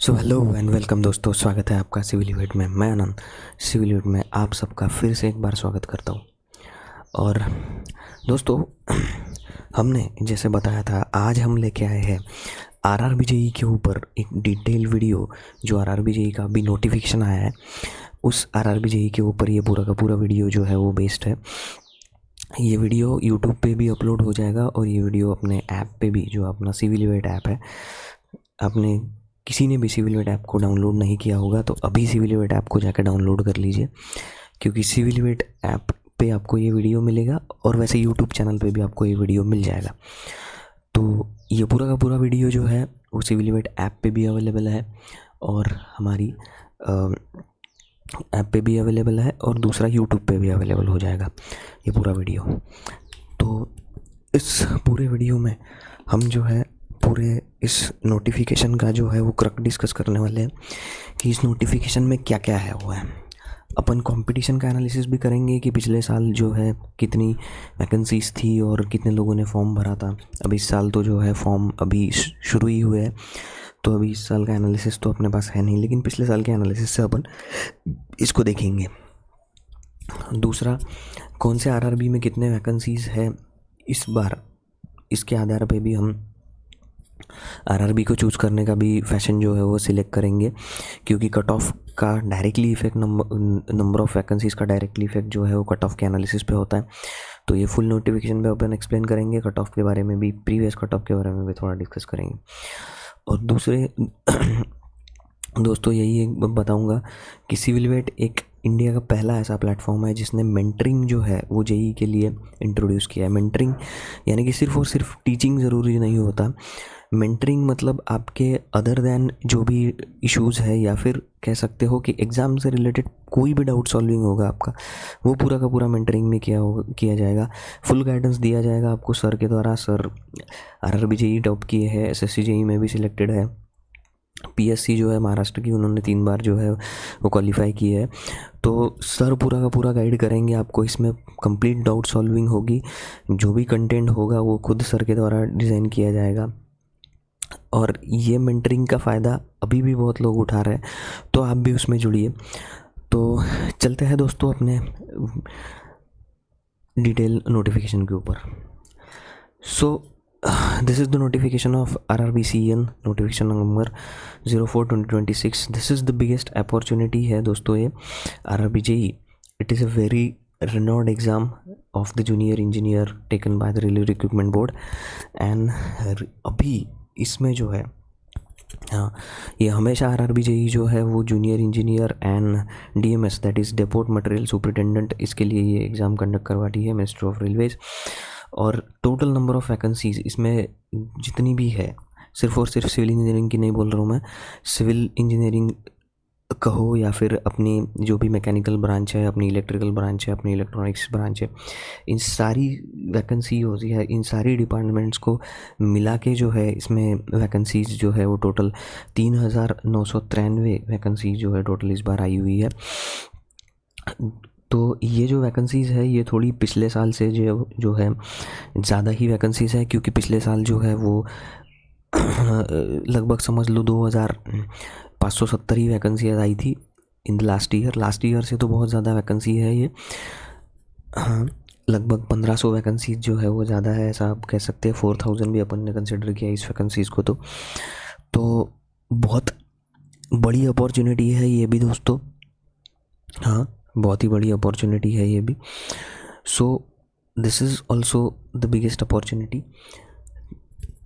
So hello and welcome दोस्तों, स्वागत है आपका सिविल यूनिट में। मैं आनंद सिविल यूनिट में आप सबका फिर से एक बार स्वागत करता हूँ। और दोस्तों, हमने जैसे बताया था, आज हम लेके आए हैं आरआरबी जेईई के ऊपर एक डिटेल वीडियो। जो आरआरबी जेईई का अभी नोटिफिकेशन आया है, उस आरआरबी जेईई के ऊपर ये पूरा का पूरा वीडियो जो है वो बेस्ड है। ये वीडियो यूट्यूब पे भी अपलोड हो जाएगा और ये वीडियो अपने ऐप पे भी, जो अपना सिविल यूनिट ऐप है, आपने किसी ने भी सिविल यूनिट ऐप को डाउनलोड नहीं किया होगा तो अभी सिविल यूनिट ऐप को जाकर डाउनलोड कर लीजिए, क्योंकि सिविल यूनिट ऐप पे आपको ये वीडियो मिलेगा और वैसे यूट्यूब चैनल पे भी आपको ये वीडियो मिल जाएगा। तो ये पूरा का पूरा वीडियो जो है वो सिविल यूनिट ऐप पे भी अवेलेबल है और हमारी ऐप पे भी अवेलेबल है और दूसरा यूट्यूब पे भी अवेलेबल हो जाएगा ये पूरा वीडियो। तो इस पूरे वीडियो में हम जो है पूरे इस नोटिफिकेशन का जो है वो क्रक डिस्कस करने वाले हैं कि इस नोटिफिकेशन में क्या क्या है हुआ है। अपन कंपटीशन का एनालिसिस भी करेंगे कि पिछले साल जो है कितनी वैकेंसीज थी और कितने लोगों ने फॉर्म भरा था। अब इस साल तो जो है फॉर्म अभी शुरू ही हुए हैं, तो अभी इस साल का एनालिसिस तो अपने पास है नहीं, लेकिन पिछले साल के एनालिसिस से अपन इसको देखेंगे। दूसरा, कौन से आरआरबी में कितने वैकेंसीज है इस बार, इसके आधार पे भी हम आरआरबी को चूज़ करने का भी फैशन जो है वो सिलेक्ट करेंगे, क्योंकि कट ऑफ का directly effect number of vacancies का डायरेक्टली इफेक्ट जो है वो कट ऑफ के एनालिसिस पे होता है। तो ये फुल नोटिफिकेशन पे अपन एक्सप्लेन करेंगे, कट ऑफ के बारे में भी, प्रीवियस कट ऑफ के बारे में भी थोड़ा डिस्कस करेंगे। और दूसरे दोस्तों, यही एक बताऊंगा कि सिविल वेट एक इंडिया का पहला ऐसा प्लेटफॉर्म है जिसने मेंटरिंग जो है वो जेईई के लिए इंट्रोड्यूस किया है। मेंटरिंग यानी कि सिर्फ और सिर्फ टीचिंग ज़रूरी नहीं होता। मेंटरिंग मतलब आपके अदर दैन जो भी इश्यूज़ है, या फिर कह सकते हो कि एग्ज़ाम से रिलेटेड कोई भी डाउट सॉल्विंग होगा आपका, वो पूरा का पूरा मेंटरिंग में किया जाएगा। फुल गाइडेंस दिया जाएगा आपको सर के द्वारा। सर आरआरबी जेईई टॉप किए हैं, एसएससी जेईई में भी सिलेक्टेड है। पीएससी जो है महाराष्ट्र की, उन्होंने 3 बार जो है वो क्वालिफाई की है। तो सर पूरा का पूरा गाइड करेंगे आपको, इसमें कंप्लीट डाउट सॉल्विंग होगी। जो भी कंटेंट होगा वो खुद सर के द्वारा डिज़ाइन किया जाएगा और ये मेंटरिंग का फ़ायदा अभी भी बहुत लोग उठा रहे हैं, तो आप भी उसमें जुड़िए। तो चलते हैं दोस्तों अपने डिटेल नोटिफिकेशन के ऊपर। So this is the notification of RRBCN, notification number 04/2026। This is the biggest opportunity है दोस्तों ये RRB JEE. It is a very renowned exam of the junior engineer taken by the railway recruitment board and अभी इसमें जो है, हाँ, ये हमेशा आरआरबी जेईई जो है वो junior engineer and DMs, that is deputy material superintendent, इसके लिए ये एग्ज़ाम कंडक्ट करवाती है मिनिस्ट्री ऑफ रेलवेज़। और टोटल नंबर ऑफ़ वैकेंसीज़ इसमें जितनी भी है, सिर्फ और सिर्फ सिविल इंजीनियरिंग की नहीं बोल रहा हूँ मैं, सिविल इंजीनियरिंग कहो या फिर अपनी जो भी मैकेनिकल ब्रांच है, अपनी इलेक्ट्रिकल ब्रांच है, अपनी इलेक्ट्रॉनिक्स ब्रांच है, इन सारी वैकेंसी होती है, इन सारी डिपार्टमेंट्स को मिला के जो है इसमें वैकेंसीज जो है वो टोटल 3,993 वैकेंसीज जो है टोटल इस बार आई हुई है। तो ये जो वैकेंसीज़ है ये थोड़ी पिछले साल से जो है ज़्यादा ही वैकेंसीज़ है, क्योंकि पिछले साल जो है वो लगभग समझ लो 2,570 ही वैकेंसी आई थी इन द लास्ट ईयर से तो बहुत ज़्यादा वैकेंसी है ये। हाँ, लगभग 1,500 वैकेंसीज जो है वो ज़्यादा है, ऐसा आप कह सकते हैं। 4,000 भी अपन ने कंसिडर किया इस वैकेंसीज़ को। तो बहुत बड़ी अपॉर्चुनिटी है ये भी दोस्तों। हाँ, बहुत ही बड़ी अपॉर्चुनिटी है ये भी। So this is also the biggest opportunity.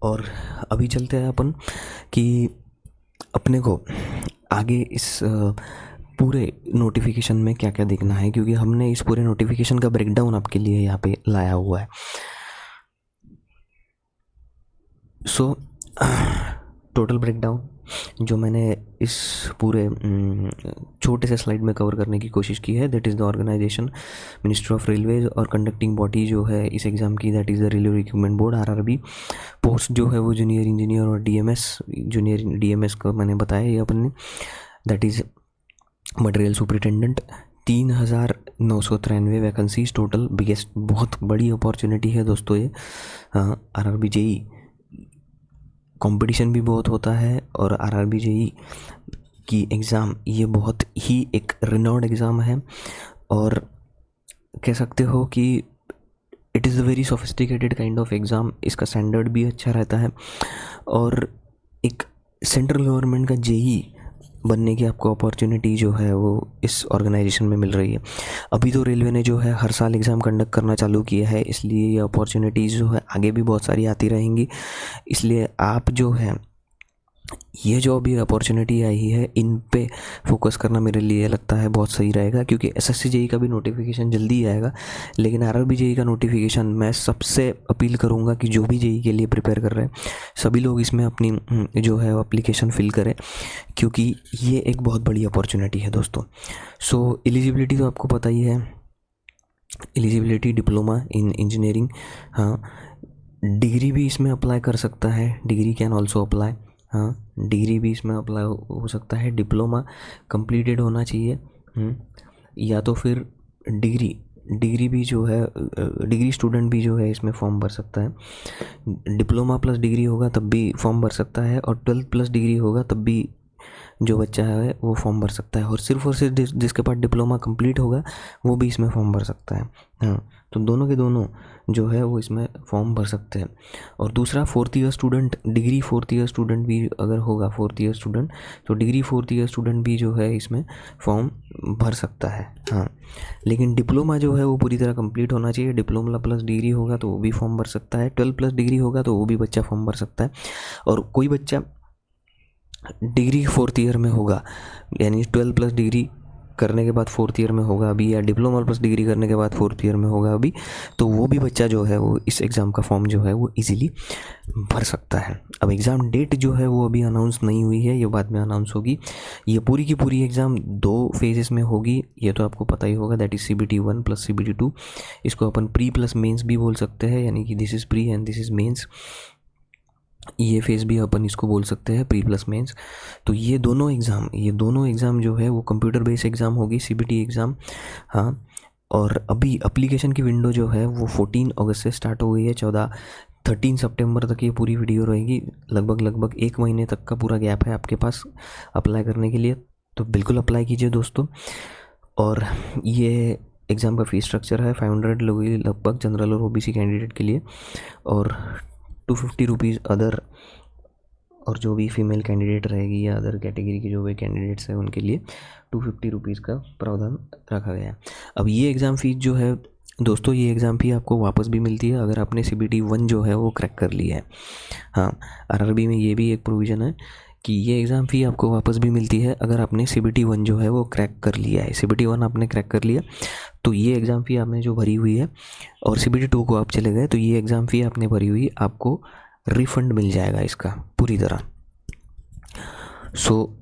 और अभी चलते हैं अपन कि अपने को आगे इस पूरे नोटिफिकेशन में क्या क्या देखना है, क्योंकि हमने इस पूरे नोटिफिकेशन का ब्रेकडाउन आपके लिए यहाँ पे लाया हुआ है। सो टोटल ब्रेकडाउन जो मैंने इस पूरे छोटे से स्लाइड में कवर करने की कोशिश की है, that is the organization ministry of railways, और कंडक्टिंग बॉडी जो है इस एग्ज़ाम की, that is the railway recruitment board RRB. Post जो है वो जूनियर इंजीनियर और डीएमएस, जूनियर डीएमएस का मैंने बताया ये अपन ने, that is material superintendent. 3,993 vacancies total, biggest, बहुत बड़ी अपॉर्चुनिटी है दोस्तों ये आरआरबी जेईई कंपटीशन भी बहुत होता है और आरआरबी जेई की एग्ज़ाम ये बहुत ही एक रिनोड एग्ज़ाम है और कह सकते हो कि it is a very sophisticated kind of exam. इसका स्टैंडर्ड भी अच्छा रहता है और एक सेंट्रल गवर्नमेंट का जेई बनने की आपको अपॉर्चुनिटी जो है वो इस ऑर्गेनाइजेशन में मिल रही है। अभी तो रेलवे ने जो है हर साल एग्ज़ाम कंडक्ट करना चालू किया है, इसलिए ये अपॉर्चुनिटीज़ जो है आगे भी बहुत सारी आती रहेंगी। इसलिए आप जो है ये जो अभी अपॉर्चुनिटी आई है इन पे फोकस करना मेरे लिए लगता है बहुत सही रहेगा, क्योंकि एसएससी जेई का भी नोटिफिकेशन जल्दी ही आएगा, लेकिन आरआरबी जेई का नोटिफिकेशन मैं सबसे अपील करूँगा कि जो भी जेई के लिए प्रिपेयर कर रहे हैं सभी लोग इसमें अपनी जो है एप्लीकेशन फिल करें, क्योंकि ये एक बहुत बड़ी अपॉर्चुनिटी है दोस्तों। सो एलिजिबिलिटी तो आपको पता ही है, एलिजिबिलिटी डिप्लोमा इन इंजीनियरिंग, हाँ डिग्री भी इसमें अप्लाई कर सकता है, डिग्री कैन ऑल्सो अप्लाई, हाँ डिग्री भी इसमें अप्लाई हो सकता है, डिप्लोमा कंप्लीटेड होना चाहिए, या तो फिर डिग्री भी जो है डिग्री स्टूडेंट भी जो है इसमें फॉर्म भर सकता है। डिप्लोमा प्लस डिग्री होगा तब भी फॉर्म भर सकता है और 12th प्लस डिग्री होगा तब भी जो बच्चा है वो फॉर्म भर सकता है, और सिर्फ जिसके पास डिप्लोमा कंप्लीट होगा वो भी इसमें फॉर्म भर सकता है। हाँ तो दोनों के दोनों जो है वो इसमें फॉर्म भर सकते हैं। और दूसरा 4th year student, degree 4th year student भी अगर होगा 4th ईयर स्टूडेंट, तो डिग्री 4th ईयर स्टूडेंट भी जो है इसमें फॉर्म भर सकता है। हाँ लेकिन डिप्लोमा जो है वो पूरी तरह कंप्लीट होना चाहिए, डिप्लोमा प्लस डिग्री होगा तो वो भी फॉर्म भर सकता है, 12 प्लस डिग्री होगा तो वो भी बच्चा फॉर्म भर सकता है। और कोई बच्चा डिग्री 4th ईयर में होगा, यानी 12 प्लस डिग्री करने के बाद 4th ईयर में होगा अभी, या डिप्लोमा प्लस डिग्री करने के बाद 4th ईयर में होगा अभी, तो वो भी बच्चा जो है वो इस एग्ज़ाम का फॉर्म जो है वो इजीली भर सकता है। अब एग्ज़ाम डेट जो है वो अभी अनाउंस नहीं हुई है, ये बाद में अनाउंस होगी। ये पूरी की पूरी एग्ज़ाम 2 फेजेस में होगी, ये तो आपको पता ही होगा, that is CBT 1 plus CBT 2। इसको अपन प्री प्लस मेंस भी बोल सकते हैं, यानी कि this is pre and this is mains, ये फेज़ भी अपन इसको बोल सकते हैं प्री प्लस मेंस। तो ये दोनों एग्ज़ाम जो है वो कंप्यूटर बेस्ड एग्ज़ाम होगी, CBT एग्ज़ाम। हाँ और अभी एप्लीकेशन की विंडो जो है वो 14 अगस्त से स्टार्ट हो गई है, 13 सितंबर तक ये पूरी वीडियो रहेगी। लगभग 1 महीने तक का पूरा गैप है आपके पास अप्लाई करने के लिए, तो बिल्कुल अप्लाई कीजिए दोस्तों। और ये एग्ज़ाम का फ़ीस स्ट्रक्चर है 500 लोगों लगभग जनरल और OBC कैंडिडेट के लिए, और 250 रुपीज़ अदर, और जो भी फीमेल कैंडिडेट रहेगी या अदर कैटेगरी के जो भी कैंडिडेट्स हैं उनके लिए 250 रुपीज़ का प्रावधान रखा गया है। अब ये एग्ज़ाम फ़ीस जो है दोस्तों, ये एग्ज़ाम फ़ी आपको वापस भी मिलती है अगर आपने CBT 1 जो है वो क्रैक कर लिया है। हाँ आरआरबी में ये भी एक प्रोविज़न है कि ये एग्ज़ाम फ़ी आपको वापस भी मिलती है अगर आपने CBT 1 जो है वो क्रैक कर लिया है। CBT 1 आपने क्रैक कर लिया तो ये एग्ज़ाम फ़ी आपने जो भरी हुई है, और CBT 2 को आप चले गए तो ये एग्ज़ाम फ़ी आपने भरी हुई आपको रिफ़ंड मिल जाएगा इसका पूरी तरह। सो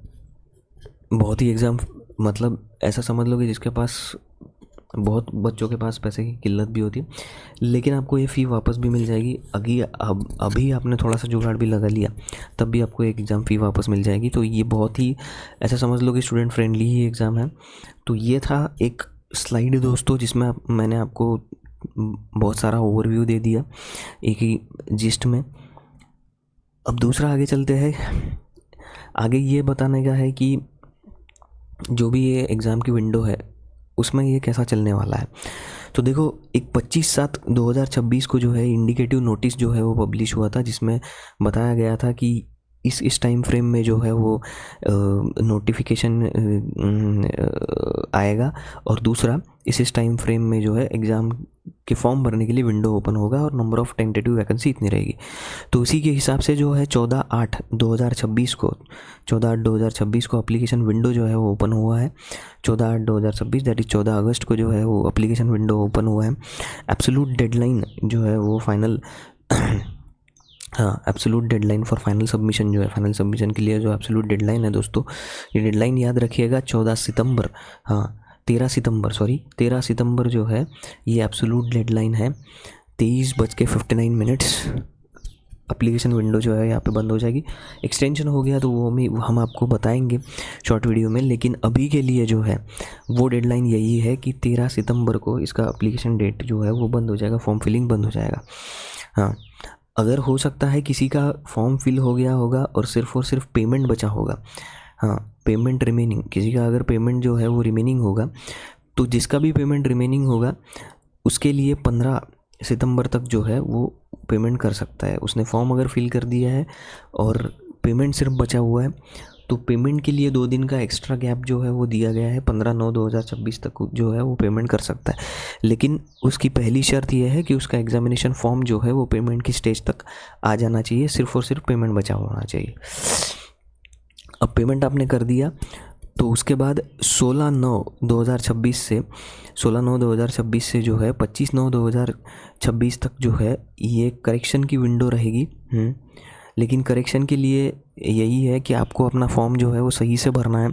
बहुत ही एग्ज़ाम, मतलब ऐसा समझ लो कि जिसके पास बहुत बच्चों के पास पैसे की किल्लत भी होती है, लेकिन आपको ये फ़ी वापस भी मिल जाएगी। अभी आपने थोड़ा सा जुगाड़ भी लगा लिया तब भी आपको एक एग्ज़ाम फ़ी वापस मिल जाएगी। तो ये बहुत ही ऐसा समझ लो कि स्टूडेंट फ्रेंडली ही एग्ज़ाम है। तो ये था एक स्लाइड दोस्तों जिसमें मैंने आपको बहुत सारा ओवरव्यू दे दिया एक ही जिस्ट में। अब दूसरा आगे चलते हैं, आगे ये बताने का है कि जो भी ये एग्ज़ाम की विंडो है उसमें ये कैसा चलने वाला है। तो देखो एक 25/7/2026 को जो है इंडिकेटिव नोटिस जो है वो पब्लिश हुआ था, जिसमें बताया गया था कि इस टाइम फ्रेम में जो है वो नोटिफिकेशन आएगा, और दूसरा इस टाइम फ्रेम में जो है एग्ज़ाम के फॉर्म भरने के लिए विंडो ओपन होगा और नंबर ऑफ़ टेंटेटिव वैकेंसी इतनी रहेगी। तो उसी के हिसाब से जो है 14/8/2026 को एप्लीकेशन विंडो जो है वो ओपन हुआ है। 14/8/2026 दैट इज़ 14 अगस्त को जो है वो एप्लीकेशन विंडो ओपन हुआ है। एब्सोल्यूट डेडलाइन जो है वो फाइनल हाँ absolute deadline for final submission जो है, फाइनल सबमिशन के लिए जो एब्सोल्यूट डेडलाइन है दोस्तों, ये डेडलाइन याद रखिएगा 13 सितंबर जो है ये एब्सोल्यूट डेडलाइन है। 23:59 एप्लीकेशन विंडो जो है यहाँ पे बंद हो जाएगी। एक्सटेंशन हो गया तो वो हम आपको बताएंगे शॉर्ट वीडियो में, लेकिन अभी के लिए जो है वो डेडलाइन यही है कि 13 सितंबर को इसका एप्लीकेशन डेट जो है वो बंद हो जाएगा, फॉर्म फिलिंग बंद हो जाएगा। हाँ अगर हो सकता है किसी का फॉर्म फिल हो गया होगा और सिर्फ पेमेंट बचा होगा, हाँ पेमेंट रिमेनिंग, किसी का अगर पेमेंट जो है वो रिमेनिंग होगा, तो जिसका भी पेमेंट रिमेनिंग होगा उसके लिए 15 सितंबर तक जो है वो पेमेंट कर सकता है। उसने फॉर्म अगर फिल कर दिया है और पेमेंट सिर्फ बचा हुआ है, तो पेमेंट के लिए 2 दिन का एक्स्ट्रा गैप जो है वो दिया गया है, 15/9/2026 तक जो है वो पेमेंट कर सकता है। लेकिन उसकी पहली शर्त यह है कि उसका एग्जामिनेशन फॉर्म जो है वो पेमेंट की स्टेज तक आ जाना चाहिए, सिर्फ और सिर्फ पेमेंट बचा होना चाहिए। अब पेमेंट आपने कर दिया, तो उसके बाद 16/9/2026 से 16/9/2026 से जो है 25/9/2026 तक जो है ये करेक्शन की विंडो रहेगी। लेकिन करेक्शन के लिए यही है कि आपको अपना फॉर्म जो है वो सही से भरना है,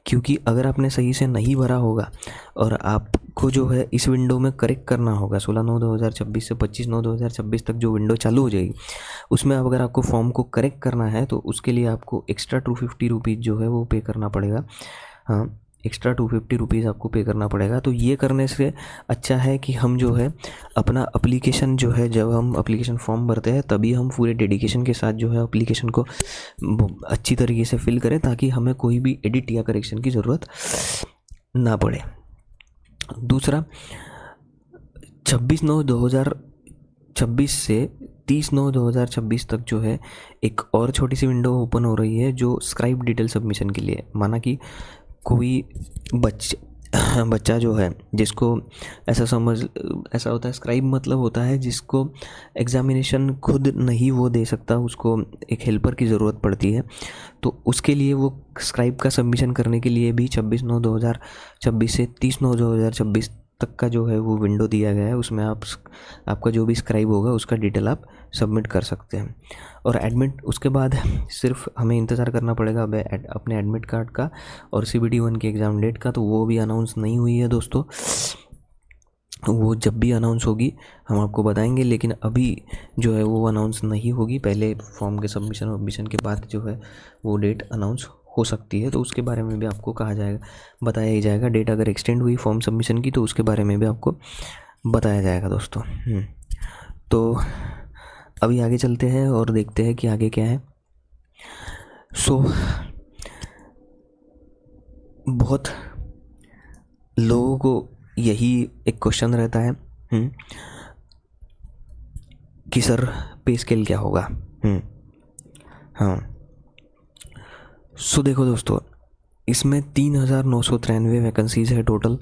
क्योंकि अगर आपने सही से नहीं भरा होगा और आपको जो है इस विंडो में करेक्ट करना होगा 16/9/2026 से 25/9/2026 तक जो विंडो चालू हो जाएगी, उसमें अब अगर आपको फॉर्म को करेक्ट करना है तो उसके लिए आपको एक्स्ट्रा 250 रुपीज़ जो है वो पे करना पड़ेगा। हाँ, एक्स्ट्रा 250 रुपीज़ आपको पे करना पड़ेगा। तो ये करने से अच्छा है कि हम जो है अपना एप्लीकेशन जो है, जब हम एप्लीकेशन फॉर्म भरते हैं तभी हम पूरे डेडिकेशन के साथ जो है एप्लीकेशन को अच्छी तरीके से फिल करें, ताकि हमें कोई भी एडिट या करेक्शन की ज़रूरत ना पड़े। दूसरा, 26/9/2026 से 30/9/2026 तक जो है एक और छोटी सी विंडो ओपन हो रही है, जो स्क्राइब डिटेल सबमिशन के लिए। माना कि कोई बच्चा जो है जिसको ऐसा होता है, स्क्राइब मतलब होता है जिसको एग्ज़ामिनेशन खुद नहीं वो दे सकता, उसको एक हेल्पर की ज़रूरत पड़ती है, तो उसके लिए वो स्क्राइब का सबमिशन करने के लिए भी 26/9/2026 से 30/9/2026 तक का जो है वो विंडो दिया गया है। उसमें आपका जो भी स्क्राइब होगा उसका डिटेल आप सबमिट कर सकते हैं। और एडमिट, उसके बाद सिर्फ हमें इंतज़ार करना पड़ेगा अपने एडमिट कार्ड का और CBT 1 की एग्ज़ाम डेट का। तो वो भी अनाउंस नहीं हुई है दोस्तों, वो जब भी अनाउंस होगी हम आपको बताएंगे, लेकिन अभी जो है वो अनाउंस नहीं होगी। पहले फॉर्म के सबमिशन के बाद जो है वो डेट अनाउंस हो सकती है, तो उसके बारे में भी आपको बताया ही जाएगा। डेट अगर एक्सटेंड हुई फॉर्म सबमिशन की तो उसके बारे में भी आपको बताया जाएगा दोस्तों। तो अभी आगे चलते हैं और देखते हैं कि आगे क्या है। बहुत लोगों को यही एक क्वेश्चन रहता है कि सर पे स्केल क्या होगा। हाँ, देखो दोस्तों, इसमें 3,993 वैकेंसीज़ है total.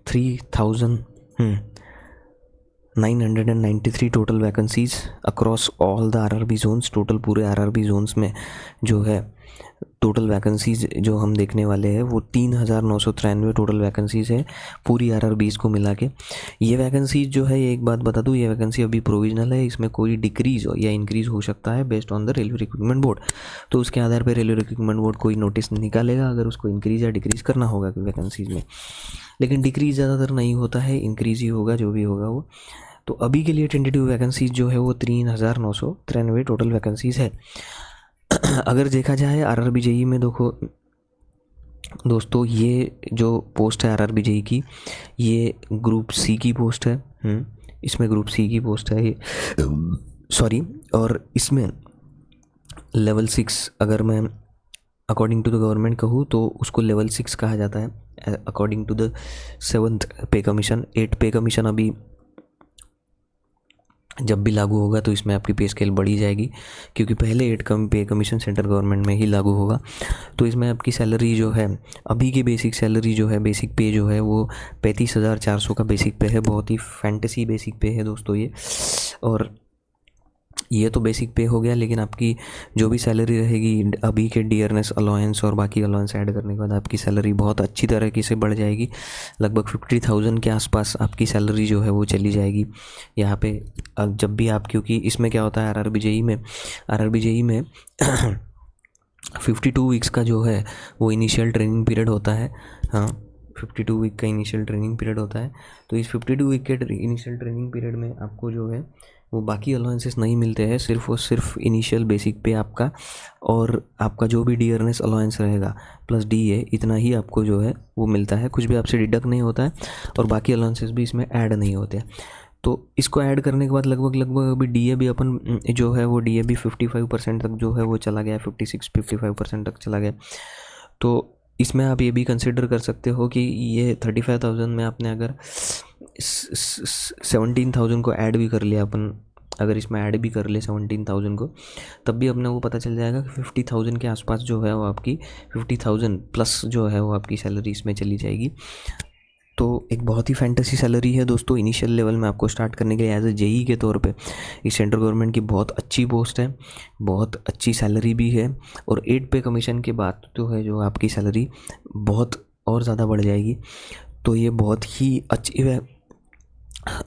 3,993 total vacancies across all the RRB zones. Total पूरे RRB जोन्स में जो है टोटल वैकेंसीज़ जो हम देखने वाले हैं वो 3,993 टोटल वैकेंसीज़ है पूरी RRBs को मिला के। ये वैकेंसीज जो है, एक बात बता दूँ, ये वैकेंसी अभी प्रोविजनल है, इसमें कोई डिक्रीज़ या इंक्रीज़ हो सकता है based on the railway recruitment board. तो उसके आधार पर रेलवे रिक्रूटमेंट बोर्ड कोई नोटिस निकालेगा अगर उसको इंक्रीज़ या डिक्रीज़ करना होगा वैकेंसीज़ में। लेकिन डिक्रीज़ ज़्यादातर नहीं होता है, इंक्रीज़ ही होगा जो भी होगा वो। तो अभी के लिए टेंटेटिव वैकेंसीज जो है वो 3,993 टोटल वैकेंसीज़ है। अगर देखा जाए RRB JEE में, देखो दोस्तों, ये जो पोस्ट है RRB JEE की, ये ग्रुप C की पोस्ट है। इसमें ग्रुप C की पोस्ट है ये, सॉरी। और इसमें लेवल 6, अगर मैं अकॉर्डिंग टू द गवर्नमेंट कहूँ तो उसको लेवल 6 कहा जाता है अकॉर्डिंग टू द 7th पे कमीशन। 8 पे कमीशन अभी जब भी लागू होगा तो इसमें आपकी पे स्केल बढ़ी जाएगी, क्योंकि पहले 8 पे कमीशन सेंट्रल गवर्नमेंट में ही लागू होगा। तो इसमें आपकी सैलरी जो है, अभी की बेसिक सैलरी जो है, बेसिक पे जो है वो 35,400 का बेसिक पे है। बहुत ही फैंटेसी बेसिक पे है दोस्तों ये। और ये तो बेसिक पे हो गया, लेकिन आपकी जो भी सैलरी रहेगी अभी के डियरनेस अलाउंस और बाकी अलाउंस ऐड करने के बाद आपकी सैलरी बहुत अच्छी तरीके से बढ़ जाएगी। लगभग 50,000 के आसपास आपकी सैलरी जो है वो चली जाएगी यहाँ पे। जब भी आप, क्योंकि इसमें क्या होता है RRB JEE में 52 वीक्स का जो है वो इनिशियल ट्रेनिंग पीरियड होता है। हाँ, 52 वीक का इनिशियल ट्रेनिंग पीरियड होता है। तो इस 52 वीक के इनिशियल ट्रेनिंग पीरियड में आपको जो है वो बाकी अलाउंसेस नहीं मिलते हैं, सिर्फ और सिर्फ इनिशियल बेसिक पे आपका और आपका जो भी डियरनेस अलाउंस रहेगा प्लस DA, इतना ही आपको जो है वो मिलता है। कुछ भी आपसे डिडक्ट नहीं होता है और बाकी अलाउंसेस भी इसमें ऐड नहीं होते। तो इसको ऐड करने के बाद लगभग अभी डीएवी अपन जो है वो डीएवी 55% तक जो है वो चला गया, 56-55% तक चला गया। तो इसमें आप ये भी कंसिडर कर सकते हो कि ये 35,000 में आपने अगर 17,000 को ऐड भी कर लिया अपन, अगर इसमें ऐड भी कर ले 17,000 को, तब भी अपने को पता चल जाएगा कि 50,000 के आसपास जो है वो आपकी 50,000 प्लस जो है वो आपकी सैलरी इसमें चली जाएगी। तो एक बहुत ही फैंटेसी सैलरी है दोस्तों, इनिशियल लेवल में आपको स्टार्ट करने के लिए एज ए जेई के तौर पे। ये सेंट्रल गवर्नमेंट की बहुत अच्छी पोस्ट है, बहुत अच्छी सैलरी भी है, और 8 पे कमीशन के बाद तो है जो आपकी सैलरी बहुत और ज़्यादा बढ़ जाएगी। तो ये बहुत ही अच्छी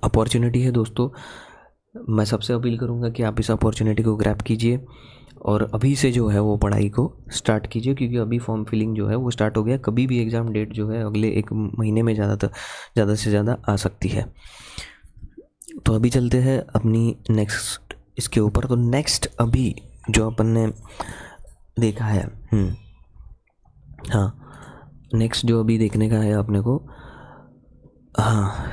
अपॉर्चुनिटी है दोस्तों। मैं सबसे अपील करूँगा कि आप इस अपॉर्चुनिटी को ग्रैब कीजिए और अभी से जो है वो पढ़ाई को स्टार्ट कीजिए, क्योंकि अभी फॉर्म फिलिंग जो है वो स्टार्ट हो गया। कभी भी एग्ज़ाम डेट जो है अगले 1 महीने में ज़्यादा से ज़्यादा आ सकती है। तो अभी चलते हैं अपनी नेक्स्ट इसके ऊपर। तो नेक्स्ट अभी जो अपन ने देखा है, हाँ, नेक्स्ट जो अभी देखने का है अपने को, हाँ,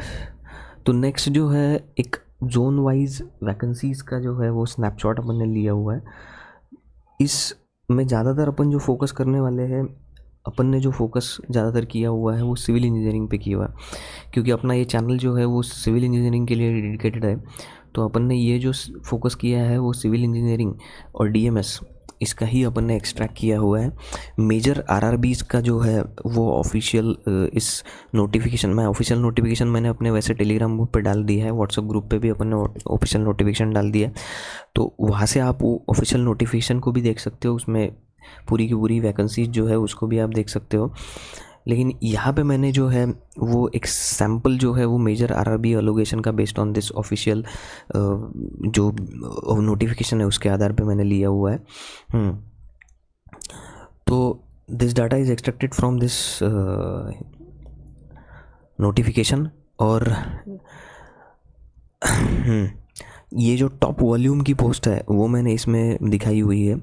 तो नेक्स्ट जो है एक जोन वाइज वैकेंसीज़ का जो है वो स्नैपशॉट अपन ने लिया हुआ है। इसमें ज़्यादातर अपन जो फोकस करने वाले हैं, अपन ने जो फोकस ज़्यादातर किया हुआ है वो सिविल इंजीनियरिंग पे किया हुआ है, क्योंकि अपना ये चैनल जो है वो सिविल इंजीनियरिंग के लिए डेडिकेटेड है। तो अपन ने ये जो फोकस किया है वो सिविल इंजीनियरिंग और डीएमएस, इसका ही अपन ने एक्सट्रैक्ट किया हुआ है। मेजर आरआरबीज़ का जो है वो ऑफिशियल इस नोटिफिकेशन में, ऑफिशियल नोटिफिकेशन मैंने अपने वैसे टेलीग्राम ग्रुप पे डाल दिया है, व्हाट्सएप ग्रुप पे भी अपन ने ऑफिशियल नोटिफिकेशन डाल दिया है। तो वहाँ से आप वो ऑफिशियल नोटिफिकेशन को भी देख सकते हो, उसमें पूरी की पूरी वैकेंसीज जो है उसको भी आप देख सकते हो। लेकिन यहाँ पे मैंने जो है वो एक सैम्पल जो है वो मेजर आरआरबी एलोगेशन का बेस्ड ऑन दिस ऑफिशियल जो नोटिफिकेशन है उसके आधार पे मैंने लिया हुआ है। तो this data is extracted from this notification. और ये जो टॉप वॉल्यूम की पोस्ट है वो मैंने इसमें दिखाई हुई है।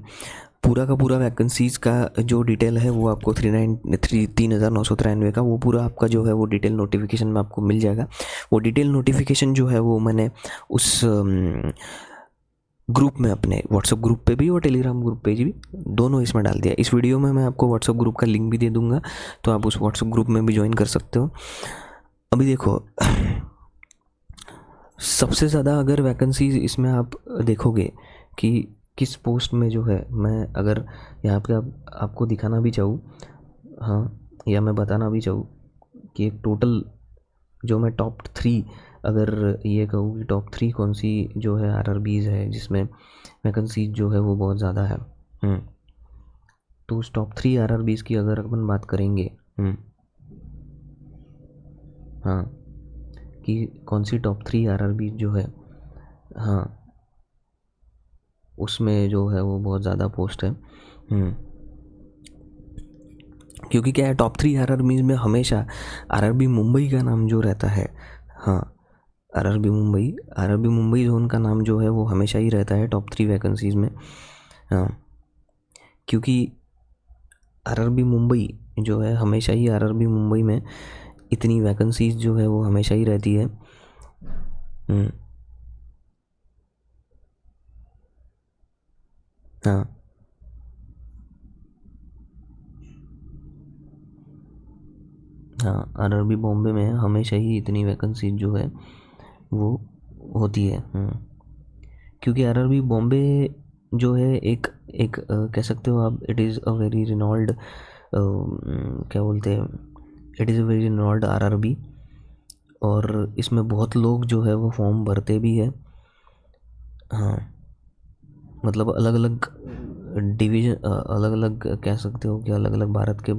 पूरा का पूरा वैकेंसीज़ का जो डिटेल है वो आपको 3,993 का वो पूरा आपका जो है वो डिटेल नोटिफिकेशन में आपको मिल जाएगा। वो डिटेल नोटिफिकेशन जो है वो मैंने उस ग्रुप में, अपने व्हाट्सएप ग्रुप पे भी और टेलीग्राम ग्रुप पे भी, दोनों इसमें डाल दिया। इस वीडियो में मैं आपको व्हाट्सएप ग्रुप का लिंक भी दे दूँगा, तो आप उस व्हाट्सएप ग्रुप में भी ज्वाइन कर सकते हो। अभी देखो, सबसे ज़्यादा अगर वैकेंसीज इसमें आप देखोगे कि किस पोस्ट में जो है, मैं अगर यहाँ पे आपको दिखाना भी चाहूँ, हाँ, या मैं बताना भी चाहूँ कि एक टोटल जो मैं टॉप 3 अगर ये कहूँ कि टॉप 3 कौन सी जो है आरआरबीज़ है जिसमें वैकेंसीज जो है वो बहुत ज़्यादा है, तो उस टॉप 3 आरआरबीज़ की अगर अपन बात करेंगे, हाँ, कि कौन सी टॉप 3 आरआरबी जो है, हाँ, उसमें जो है वो बहुत ज़्यादा पोस्ट है। क्योंकि क्या है, टॉप 3 आरआरबी में हमेशा आरआरबी मुंबई का नाम जो रहता है, हाँ, आरआरबी मुंबई जोन का नाम जो है वो हमेशा ही रहता है टॉप 3 वैकेंसीज़ में, हाँ, क्योंकि आरआरबी मुंबई जो है हमेशा ही, आरआरबी मुंबई में इतनी वैकेंसीज जो है वो हमेशा ही रहती है। हाँ, हाँ, आरआरबी बॉम्बे में हमेशा ही इतनी वैकेंसी जो है वो होती है, क्योंकि आरआरबी बॉम्बे जो है एक कह सकते हो आप, it is a very Reynold, क्या बोलते हैं, it is a very Reynold RRB, और इसमें बहुत लोग जो है वो फॉर्म भरते भी है। हाँ, मतलब अलग अलग डिवीज़न, अलग अलग कह सकते हो कि अलग अलग भारत के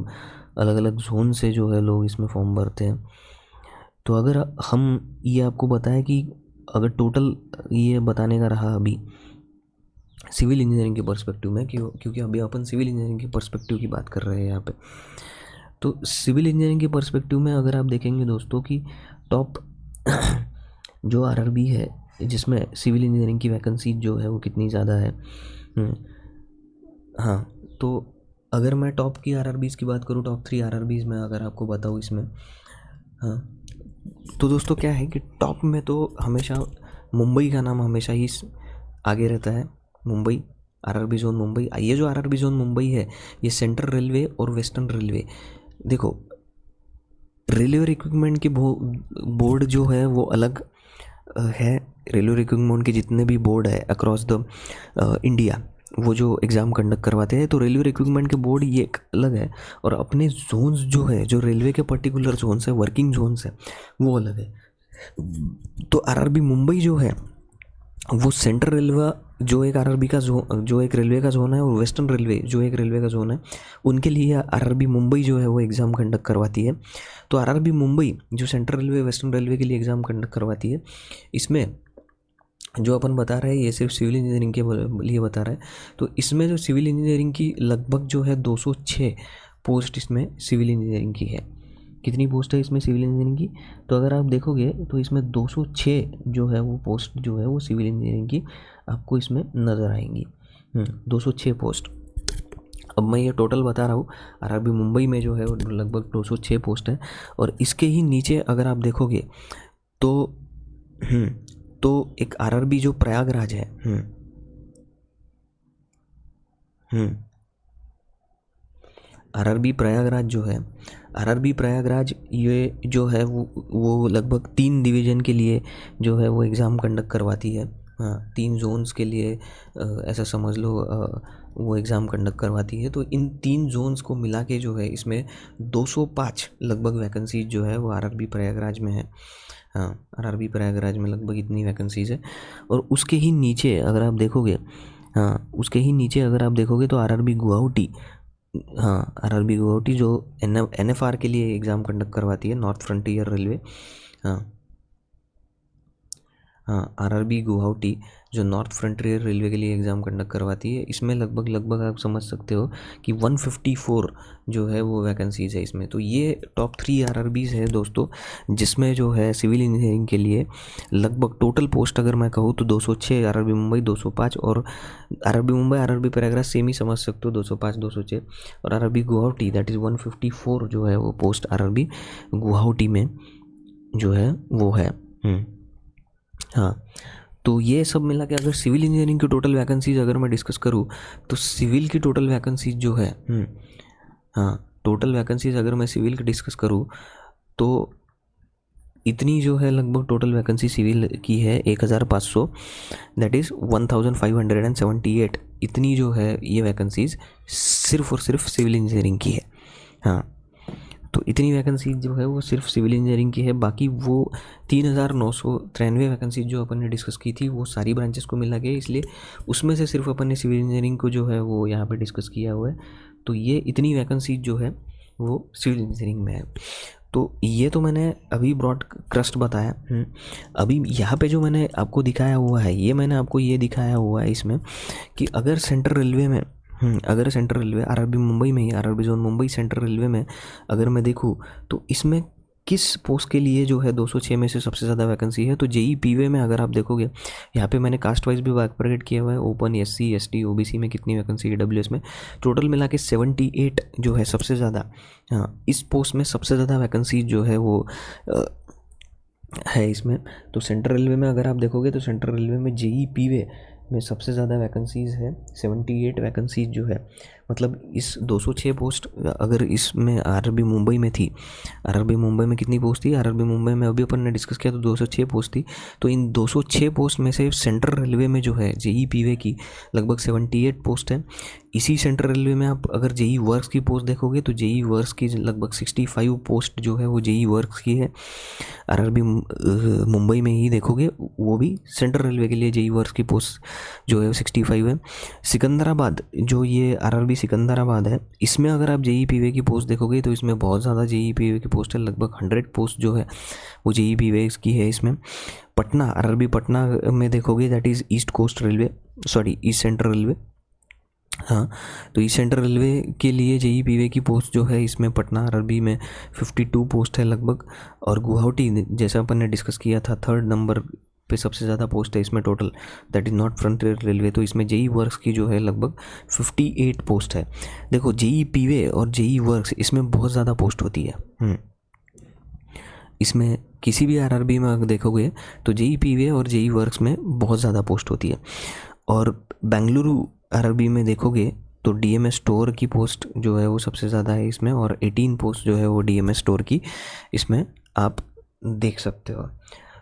अलग अलग जोन से जो है लोग इसमें फॉर्म भरते हैं। तो अगर हम ये आपको बताएं कि अगर टोटल ये बताने का रहा अभी सिविल इंजीनियरिंग के पर्सपेक्टिव में, क्योंकि अभी अपन सिविल इंजीनियरिंग के पर्सपेक्टिव की बात कर रहे हैं यहाँ पे, तो सिविल इंजीनियरिंग के पर्सपेक्टिव में अगर आप देखेंगे दोस्तों कि टॉप जो आरआरबी है जिसमें सिविल इंजीनियरिंग की वैकेंसी जो है वो कितनी ज़्यादा है, हाँ, तो अगर मैं टॉप की आरआरबीज़ की बात करूँ, टॉप 3 आरआरबीज़ में अगर आपको बताऊँ इसमें, हाँ, तो दोस्तों क्या है कि टॉप में तो हमेशा मुंबई का नाम हमेशा ही आगे रहता है। Mumbai, RRB zone Mumbai. ये जो आरआरबी जोन मुंबई है, ये सेंट्रल रेलवे और वेस्टर्न रेलवे, देखो रेलवे इक्विपमेंट की बोर्ड जो है वो अलग है। रेलवे इक्विपमेंट के जितने भी बोर्ड है अक्रॉस द इंडिया, वो जो एग्ज़ाम कंडक्ट करवाते हैं, तो रेलवे इक्विपमेंट के बोर्ड ये एक अलग है। और अपने जोन्स जो है, जो रेलवे के पर्टिकुलर जोन्स है, वर्किंग जोन्स है, वो अलग है। तो आरआरबी मुंबई जो है वो सेंट्रल रेलवे, जो एक आरआरबी का जो एक रेलवे का जोन है, और वेस्टर्न रेलवे जो एक रेलवे का जोन है, उनके लिए आरआरबी मुंबई जो है वो एग्ज़ाम कंडक्ट करवाती है। तो आरआरबी मुंबई जो सेंट्रल रेलवे वेस्टर्न रेलवे के लिए एग्ज़ाम कंडक्ट करवाती है, इसमें जो अपन बता रहे हैं ये सिर्फ सिविल इंजीनियरिंग के लिए बता रहा है। तो इसमें जो सिविल इंजीनियरिंग की लगभग जो है 206 पोस्ट इसमें सिविल इंजीनियरिंग की है। कितनी पोस्ट है इसमें सिविल इंजीनियरिंग की? तो अगर आप देखोगे तो इसमें 206 जो है वो पोस्ट जो है वो सिविल इंजीनियरिंग की आपको इसमें नज़र आएंगी। 206 पोस्ट। अब मैं ये टोटल बता रहा हूँ, आरआरबी मुंबई में जो है वो लगभग 206 पोस्ट है। और इसके ही नीचे अगर आप देखोगे तो एक आरआरबी जो प्रयागराज है, आरआरबी प्रयागराज जो है, आरआरबी प्रयागराज ये जो है वो लगभग 3 डिवीज़न के लिए जो है वो एग्ज़ाम कंडक्ट करवाती है। हाँ, 3 जोन्स के लिए ऐसा समझ लो वो एग्ज़ाम कंडक्ट करवाती है। तो इन 3 जोन्स को मिला के जो है इसमें 205 लगभग वैकेंसीज जो है वो आरआरबी प्रयागराज में है। हाँ, आरआरबी प्रयागराज में लगभग इतनी वैकेंसीज है। और उसके ही नीचे अगर आप देखोगे, हाँ उसके ही नीचे अगर आप देखोगे तो आरआरबी गुवाहाटी, हाँ आरआरबी गुवाहाटी जो एनएफआर के लिए एग्ज़ाम कंडक्ट करवाती है, नॉर्थ फ्रंटियर रेलवे। हाँ आरआरबी गुवाहाटी जो नॉर्थ फ्रंटियर रेलवे के लिए एग्ज़ाम कंडक्ट करवाती है, इसमें लगभग आप समझ सकते हो कि 154 जो है वो वैकेंसीज़ है इसमें। तो ये टॉप 3 आरआरबीज़ है दोस्तों, जिसमें जो है सिविल इंजीनियरिंग के लिए लगभग टोटल पोस्ट अगर मैं कहूँ तो 206, आरआरबी मुंबई 205, और RRB Mumbai RRB Prayagraj same ही समझ सकते हो, 205 206, और आरआरबी गुवाहाटी दैट इज़ 154 जो है वो पोस्ट आरआरबी गुवाहाटी में जो है वो है। हाँ, तो ये सब मिला के अगर सिविल इंजीनियरिंग की टोटल वैकेंसीज अगर मैं डिस्कस करूँ तो सिविल की टोटल वैकेंसीज जो है, हाँ टोटल वैकेंसीज अगर मैं सिविल की डिस्कस करूँ तो इतनी जो है लगभग टोटल वैकेंसी सिविल की है 1500, दैट इज़ 1578। इतनी जो है ये वैकेंसीज सिर्फ और सिर्फ सिविल इंजीनियरिंग की है। हाँ, तो इतनी वैकेंसी जो है वो सिर्फ सिविल इंजीनियरिंग की है। बाकी वो 3993 वैकेंसी जो अपन ने डिस्कस की थी वो सारी ब्रांचेस को मिला के, इसलिए उसमें से सिर्फ अपन ने सिविल इंजीनियरिंग को जो है वो यहाँ पे डिस्कस किया हुआ है। तो ये इतनी वैकेंसी जो है वो सिविल इंजीनियरिंग में है। तो ये तो मैंने अभी ब्रॉड क्रस्ट बताया। अभी यहाँ पे जो मैंने आपको दिखाया हुआ है, ये मैंने आपको ये दिखाया हुआ है इसमें कि अगर सेंट्रल रेलवे में, अगर सेंट्रल रेलवे आरआरबी मुंबई में ही, RRB zone Mumbai central railway में अगर मैं देखूँ तो इसमें किस पोस्ट के लिए जो है 206 में से सबसे ज़्यादा वैकेंसी है। तो जेई पीवे में अगर आप देखोगे, यहाँ पे मैंने कास्ट वाइज भी बाइफरकेट किया हुआ है, ओपन, एससी एसटी ओबीसी में कितनी वैकेंसी है, डब्ल्यूएस में टोटल मिला के 78 जो है सबसे ज़्यादा। हाँ, इस पोस्ट में सबसे ज़्यादा वैकेंसी जो है वो है इसमें। तो सेंट्रल रेलवे में अगर आप देखोगे तो सेंट्रल रेलवे में जेई पीवे में सबसे ज़्यादा वैकेंसीज़ है, 78 वैकेंसीज जो है। मतलब इस 206 पोस्ट अगर इसमें आरआरबी मुंबई में थी, आरआरबी मुंबई में कितनी पोस्ट थी, आरआरबी मुंबई में अभी अपन ने डिस्कस किया तो 206 पोस्ट थी। तो इन 206 पोस्ट में से सेंट्रल रेलवे में जो है जेई पीवे की लगभग 78 पोस्ट है। इसी सेंट्रल रेलवे में आप अगर जेई वर्क्स की पोस्ट देखोगे तो जेई वर्क्स की लगभग 65 पोस्ट जो है वो जेई वर्क्स की है। आरआरबी मुंबई में ही देखोगे वो भी सेंट्रल रेलवे के लिए जेई वर्क्स की पोस्ट जो है 65 है। सिकंदराबाद जो ये आरआरबी सिकंदराबाद है, इसमें अगर आप जेई पीवे की पोस्ट देखोगे तो इसमें बहुत ज़्यादा जेई पीवे की पोस्ट है, लगभग 100 पोस्ट जो है वो जेई पीवे की है इसमें। पटना, आरआरबी पटना में देखोगे that is east coast railway, sorry east central railway. हाँ, तो ईस्ट सेंट्रल रेलवे के लिए जेई पीवे की पोस्ट जो है इसमें पटना आरआरबी में 52 पोस्ट है लगभग। और गुवाहाटी जैसा अपन ने डिस्कस किया था 3rd नंबर पे सबसे ज़्यादा पोस्ट है इसमें total, that is north frontier railway. तो इसमें जेई वर्क्स की जो है लगभग 58 पोस्ट है। देखो जेई पीवे और जेई वर्क्स इसमें बहुत ज़्यादा पोस्ट होती है। इसमें किसी भी आरआरबी में अगर देखोगे तो जेई पीवे और जेई वर्क्स में बहुत ज़्यादा पोस्ट होती है। और बेंगलुरु आरआरबी में देखोगे तो डीएमएस स्टोर की पोस्ट जो है वो सबसे ज़्यादा है इसमें, और 18 पोस्ट जो है वो डीएमएस स्टोर की इसमें आप देख सकते हो।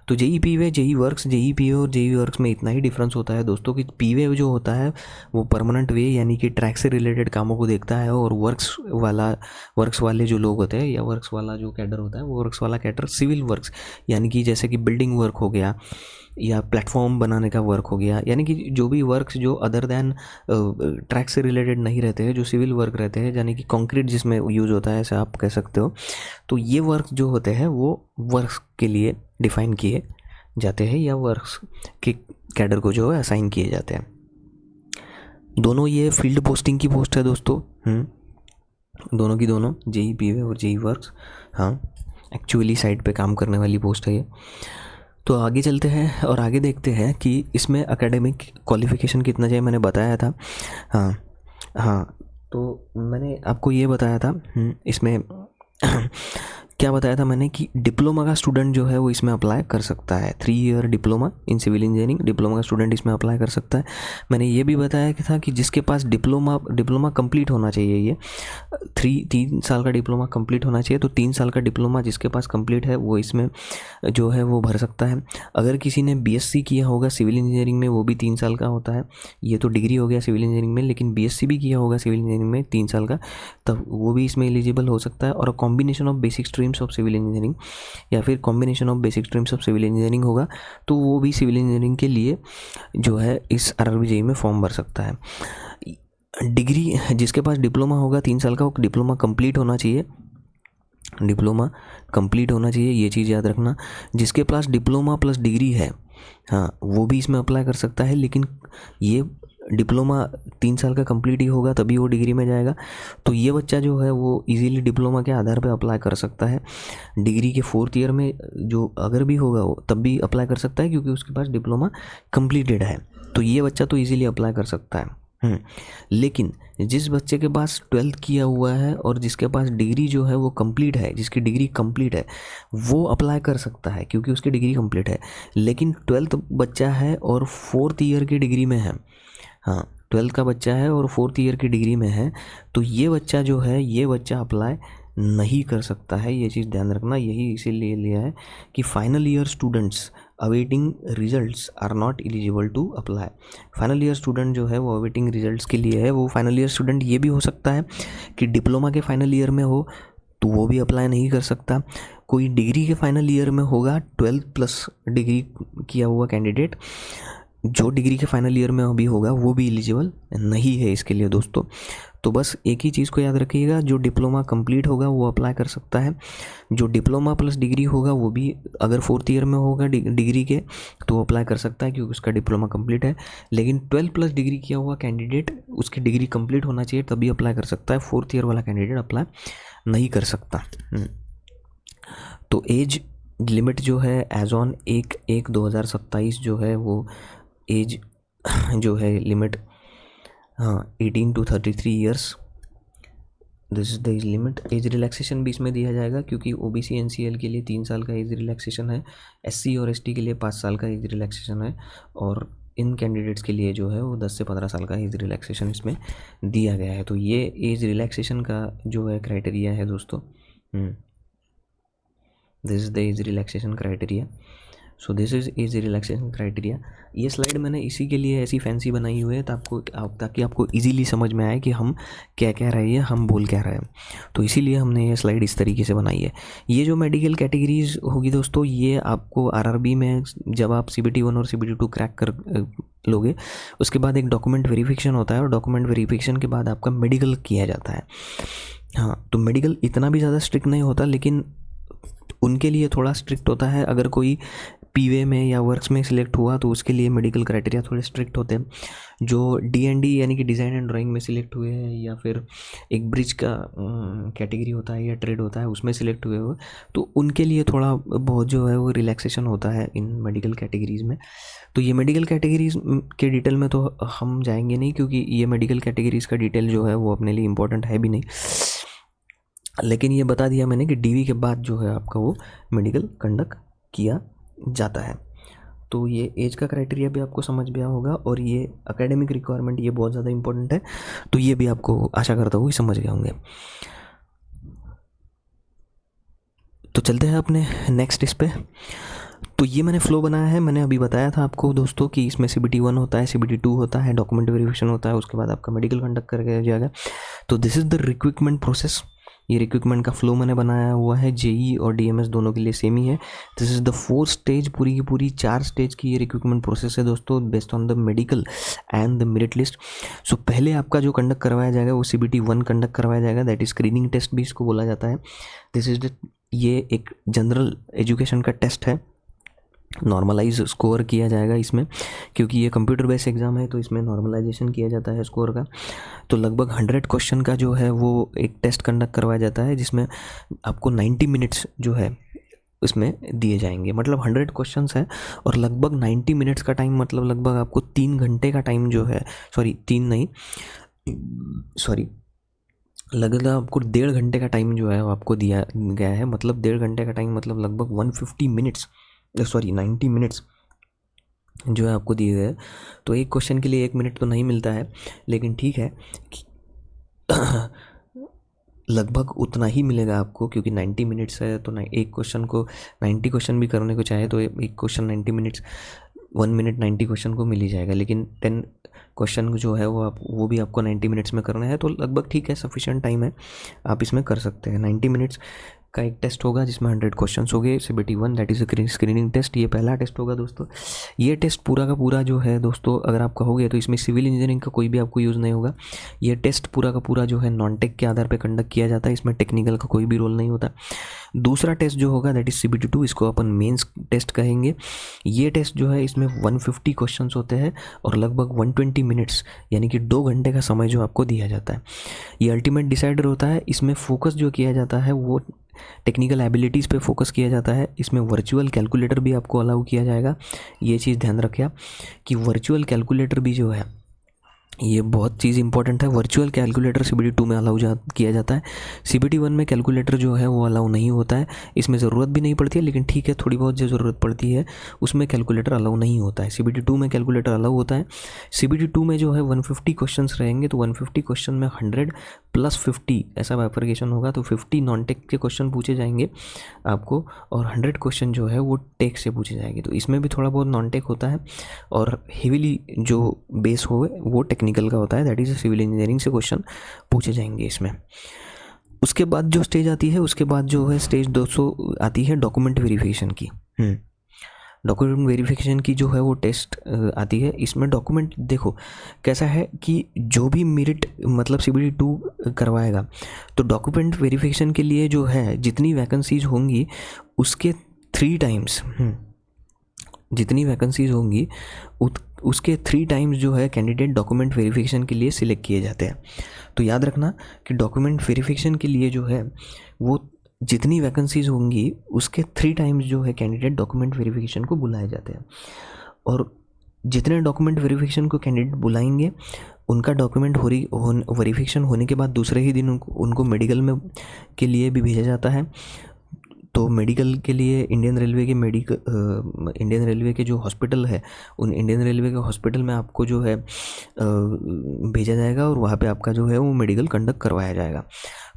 तो जेई पीवे, जेई वर्क्स, जेई पीवे और जेई वर्क्स में इतना ही डिफरेंस होता है दोस्तों कि पीवे जो होता है वो परमानेंट वे यानी कि ट्रैक से रिलेटेड कामों को देखता है, और वर्क्स वाले जो लोग होते हैं या वर्क्स वाला जो कैडर होता है वो वर्क्स वाला कैडर सिविल वर्क्स यानी कि जैसे कि बिल्डिंग वर्क हो गया या प्लेटफॉर्म बनाने का वर्क हो गया, यानी कि जो भी वर्क्स जो अदर दैन ट्रैक से रिलेटेड नहीं रहते हैं, जो सिविल वर्क रहते हैं, यानी कि कंक्रीट जिसमें यूज़ होता है ऐसा आप कह सकते हो। तो ये वर्क जो होते हैं वो वर्क्स के लिए डिफ़ाइन किए जाते हैं या वर्क्स के कैडर को जो है असाइन किए जाते हैं। दोनों ये फील्ड पोस्टिंग की पोस्ट है दोस्तों। दोनों की दोनों जेई पीवे और जेई वर्क्स, हाँ एक्चुअली साइट पे काम करने वाली पोस्ट है ये। तो आगे चलते हैं और आगे देखते हैं कि इसमें एकेडमिक क्वालिफ़िकेशन कितना चाहिए, मैंने बताया था। हाँ तो मैंने आपको ये बताया था इसमें क्या बताया था मैंने कि डिप्लोमा का स्टूडेंट जो है वो इसमें अप्लाई कर सकता है। 3 year diploma in civil engineering, diploma का स्टूडेंट इसमें अप्लाई कर सकता है। मैंने ये भी बताया कि था कि जिसके पास डिप्लोमा कंप्लीट होना चाहिए, ये 3 साल का डिप्लोमा कंप्लीट होना चाहिए। तो 3 साल का डिप्लोमा जिसके पास कंप्लीट है वो इसमें जो है वो भर सकता है। अगर किसी ने बीएससी किया होगा सिविल इंजीनियरिंग में, वो भी 3 साल का होता है। ये तो डिग्री हो गया सिविल इंजीनियरिंग में, लेकिन बीएससी भी किया होगा सिविल इंजीनियरिंग में 3 साल का, तब वो भी इसमें एलिजिबल हो सकता है। और combination of basic streams of civil engineering या फिर combination of basic streams of civil engineering होगा तो वो भी सिविल इंजीनियरिंग के लिए जो है इस आरआरबी जेईई में फॉर्म भर सकता है। डिग्री जिसके पास डिप्लोमा होगा 3 साल का, वो डिप्लोमा कंप्लीट होना चाहिए, डिप्लोमा कंप्लीट होना चाहिए, ये चीज़ याद रखना। जिसके पास डिप्लोमा प्लस डिग्री है, हाँ वो भी इसमें अप्लाई कर सकता है, लेकिन ये डिप्लोमा 3 साल का कंप्लीट ही होगा तभी वो डिग्री में जाएगा। तो ये बच्चा जो है वो इजीली डिप्लोमा के आधार पे अप्लाई कर सकता है। डिग्री के 4th ईयर में जो अगर भी होगा वो तब भी अप्लाई कर सकता है क्योंकि उसके पास डिप्लोमा कंप्लीटेड है। तो ये बच्चा तो इजीली अप्लाई कर सकता है। लेकिन जिस बच्चे के पास 12th किया हुआ है और जिसके पास डिग्री जो है वो कंप्लीट है, जिसकी डिग्री कंप्लीट है, वो अप्लाई कर सकता है क्योंकि उसकी डिग्री कंप्लीट है। लेकिन 12th बच्चा है और 4th ईयर की डिग्री में है, हाँ 12th का बच्चा है और 4th ईयर की डिग्री में है, तो ये बच्चा जो है ये बच्चा अप्लाई नहीं कर सकता है। ये चीज़ ध्यान रखना। यही इसीलिए लिया है कि final year students awaiting results are not eligible to apply. Final year student जो है वो अवेटिंग रिजल्ट्स के लिए है। वो फाइनल ईयर स्टूडेंट ये भी हो सकता है कि डिप्लोमा के फाइनल ईयर में हो तो वो भी अप्लाई नहीं कर सकता। कोई डिग्री के फाइनल ईयर में होगा 12th प्लस डिग्री किया हुआ कैंडिडेट, जो डिग्री के फाइनल ईयर में अभी होगा वो भी एलिजिबल नहीं है इसके लिए दोस्तों। तो बस एक ही चीज़ को याद रखिएगा, जो डिप्लोमा कंप्लीट होगा वो अप्लाई कर सकता है, जो डिप्लोमा प्लस डिग्री होगा वो भी अगर 4th ईयर में होगा डिग्री के तो अप्लाई कर सकता है क्योंकि उसका डिप्लोमा कंप्लीट है। लेकिन 12 प्लस डिग्री किया हुआ कैंडिडेट, उसकी डिग्री कंप्लीट होना चाहिए तभी अप्लाई कर सकता है। 4th ईयर वाला कैंडिडेट अप्लाई नहीं कर सकता। तो एज लिमिट जो है एज ऑन 1/1/2027 जो है वो एज जो है limit 18 to 33 years, this is the age limit. Age relaxation भी इसमें दिया जाएगा क्योंकि ओबीसी एनसीएल के लिए 3 साल का एज रिलैक्सेशन है, एससी और एसटी के लिए 5 साल का एज रिलैक्सेशन है, और इन कैंडिडेट्स के लिए जो है वो 10 से 15 साल का एज रिलैक्सेशन इसमें दिया गया है। तो ये एज रिलैक्सेशन का जो है क्राइटेरिया है दोस्तों। This is the age relaxation criteria. So this is age relaxation criteria. ये स्लाइड मैंने इसी के लिए ऐसी फैंसी बनाई हुई है ताकि आपको इजीली समझ में आए कि हम क्या कह रहे हैं, हम बोल क्या रहे हैं। तो इसीलिए हमने ये स्लाइड इस तरीके से बनाई है। ये जो मेडिकल कैटेगरीज होगी दोस्तों, ये आपको आरआरबी में जब आप CBT 1 और CBT 2 क्रैक कर लोगे उसके बाद एक डॉक्यूमेंट वेरिफिकेशन होता है, और डॉक्यूमेंट वेरिफिकेशन के बाद आपका मेडिकल किया जाता है। हाँ तो मेडिकल इतना भी ज़्यादा स्ट्रिक्ट नहीं होता, लेकिन उनके लिए थोड़ा स्ट्रिक्ट होता है। अगर कोई पीवे में या वर्क्स में सिलेक्ट हुआ तो उसके लिए मेडिकल क्राइटेरिया थोड़े स्ट्रिक्ट होते हैं। जो DND यानी कि डिज़ाइन एंड ड्राइंग में सिलेक्ट हुए हैं या फिर एक ब्रिज का कैटेगरी होता है या ट्रेड होता है उसमें सिलेक्ट हुए हो तो उनके लिए थोड़ा बहुत जो है वो रिलैक्सेशन होता है इन मेडिकल कैटेगरीज़ में। तो ये मेडिकल कैटेगरीज़ के डिटेल में तो हम जाएंगे नहीं क्योंकि ये मेडिकल कैटेगरीज़ का डिटेल जो है वो अपने लिए इम्पोर्टेंट है भी नहीं। लेकिन ये बता दिया मैंने कि डीवी के बाद जो है आपका वो मेडिकल कंडक्ट किया जाता है। तो ये एज का क्राइटेरिया भी आपको समझ में आया होगा, और ये एकेडमिक रिक्वायरमेंट ये बहुत ज़्यादा इंपॉर्टेंट है, तो ये भी आपको आशा करता हूँ कि समझ गए होंगे। तो चलते हैं अपने नेक्स्ट इस पे। तो ये मैंने फ्लो बनाया है, मैंने अभी बताया था आपको दोस्तों कि इसमें CBT 1 होता है, CBT 2 होता है, डॉक्यूमेंट वेरिफिकेशन होता है, उसके बाद आपका मेडिकल कंडक्ट करके जाएगा। तो this is the recruitment process. ये रिक्रूटमेंट का फ्लो मैंने बनाया हुआ है, जेई और DMS दोनों के लिए सेम ही है। दिस इज़ द 4 स्टेज, पूरी की पूरी 4 स्टेज की ये रिक्रूटमेंट प्रोसेस है दोस्तों, based on the medical and the merit list. So पहले आपका जो कंडक्ट करवाया जाएगा वो CBT 1 कंडक्ट करवाया जाएगा, दैट इज स्क्रीनिंग टेस्ट भी इसको बोला जाता है। दिस इज द, ये एक जनरल एजुकेशन का टेस्ट है, नॉर्मलाइज स्कोर किया जाएगा इसमें, क्योंकि ये कंप्यूटर बेस्ड एग्ज़ाम है तो इसमें नॉर्मलाइजेशन किया जाता है स्कोर का। तो लगभग 100 क्वेश्चन का जो है वो एक टेस्ट कंडक्ट करवाया जाता है, जिसमें आपको 90 मिनट्स जो है इसमें दिए जाएंगे। मतलब 100 क्वेश्चंस है और लगभग 90 मिनट्स का टाइम, मतलब लगभग आपको 3 घंटे का टाइम जो है, लगभग आपको 1.5 घंटे का टाइम जो है वो आपको दिया गया है। मतलब 1.5 घंटे का टाइम मतलब लगभग 90 मिनट्स जो है आपको दिए गए। तो एक क्वेश्चन के लिए 1 मिनट तो नहीं मिलता है, लेकिन ठीक है लगभग उतना ही मिलेगा आपको, क्योंकि 90 मिनट्स है तो एक क्वेश्चन को 90 क्वेश्चन भी करने को चाहे तो एक क्वेश्चन 90 मिनट्स, 1 मिनट 90 क्वेश्चन को मिल ही जाएगा। लेकिन 10 क्वेश्चन जो है वो भी आपको 90 मिनट्स में करना है, तो लगभग ठीक है, सफिशिएंट टाइम है, आप इसमें कर सकते हैं। 90 मिनट्स का एक टेस्ट होगा जिसमें 100 क्वेश्चंस हो गए, CBT 1 that is screening test. ये पहला टेस्ट होगा दोस्तों। ये टेस्ट पूरा का पूरा जो है दोस्तों, अगर आप कहोगे तो इसमें सिविल इंजीनियरिंग का कोई भी आपको यूज़ नहीं होगा। ये टेस्ट पूरा का पूरा जो है नॉन टेक के आधार पर कंडक्ट किया जाता है, इसमें टेक्निकल का कोई भी रोल नहीं होता। दूसरा टेस्ट जो होगा दैट इज़ CBT 2, इसको अपन मेंस टेस्ट कहेंगे। ये टेस्ट जो है इसमें 150 क्वेश्चन होते हैं और लगभग 120 मिनट्स यानी कि 2 घंटे का समय जो आपको दिया जाता है। ये अल्टीमेट डिसाइडर होता है। इसमें फोकस जो किया जाता है वो टेक्निकल एबिलिटीज़ पे फोकस किया जाता है। इसमें वर्चुअल कैलकुलेटर भी आपको अलाउ किया जाएगा। ये चीज़ ध्यान रखिए कि वर्चुअल कैलकुलेटर भी जो है ये बहुत चीज़ इंपॉर्टेंट है। वर्चुअल कैलकुलेटर CBT 2 में अलाउ किया जाता है। CBT 1 में कैलकुलेटर जो है वो अलाउ नहीं होता है, इसमें ज़रूरत भी नहीं पड़ती है, लेकिन ठीक है थोड़ी बहुत जो ज़रूरत पड़ती है उसमें कैलकुलेटर अलाउ नहीं होता है। CBT 2 में कैलकुलेटर अलाउ होता है। CBT 2 में जो है 150 क्वेश्चन रहेंगे, तो 150 क्वेश्चन में 100 + 50 ऐसा बाइफर्केशन होगा, तो 50 नॉन टेक के क्वेश्चन पूछे जाएंगे आपको और 100 क्वेश्चन जो है वो टेक से पूछे जाएंगे। तो इसमें भी थोड़ा बहुत नॉन टेक होता है और हेविली जो बेस हो वो टेक्निकल का होता है, दैट इज़ सिविल इंजीनियरिंग से क्वेश्चन पूछे जाएंगे इसमें। उसके बाद जो स्टेज आती है, उसके बाद जो है स्टेज 200 आती है डॉक्यूमेंट वेरिफिकेशन की। डॉक्यूमेंट वेरिफिकेशन की जो है वो टेस्ट आती है। इसमें डॉक्यूमेंट देखो कैसा है कि जो भी मेरिट मतलब CBT 2 करवाएगा तो डॉक्यूमेंट वेरिफिकेशन के लिए जो है जितनी वैकेंसीज होंगी उसके 3 टाइम्स, जितनी वैकेंसीज होंगी उसके 3 टाइम्स जो है कैंडिडेट डॉक्यूमेंट वेरिफिकेशन के लिए सिलेक्ट किए जाते हैं। तो याद रखना कि डॉक्यूमेंट वेरिफिकेशन के लिए जो है वो जितनी वैकेंसीज होंगी उसके 3 टाइम्स जो है कैंडिडेट डॉक्यूमेंट वेरिफिकेशन को बुलाए जाते हैं। और जितने डॉक्यूमेंट वेरिफिकेशन को कैंडिडेट बुलाएंगे उनका डॉक्यूमेंट वेरिफिकेशन होने के बाद दूसरे ही दिन उनको मेडिकल में के लिए भी भेजा जाता है। तो मेडिकल के लिए इंडियन रेलवे के जो हॉस्पिटल है उन इंडियन रेलवे के हॉस्पिटल में आपको जो है भेजा जाएगा और वहाँ पे आपका जो है वो मेडिकल कंडक्ट करवाया जाएगा।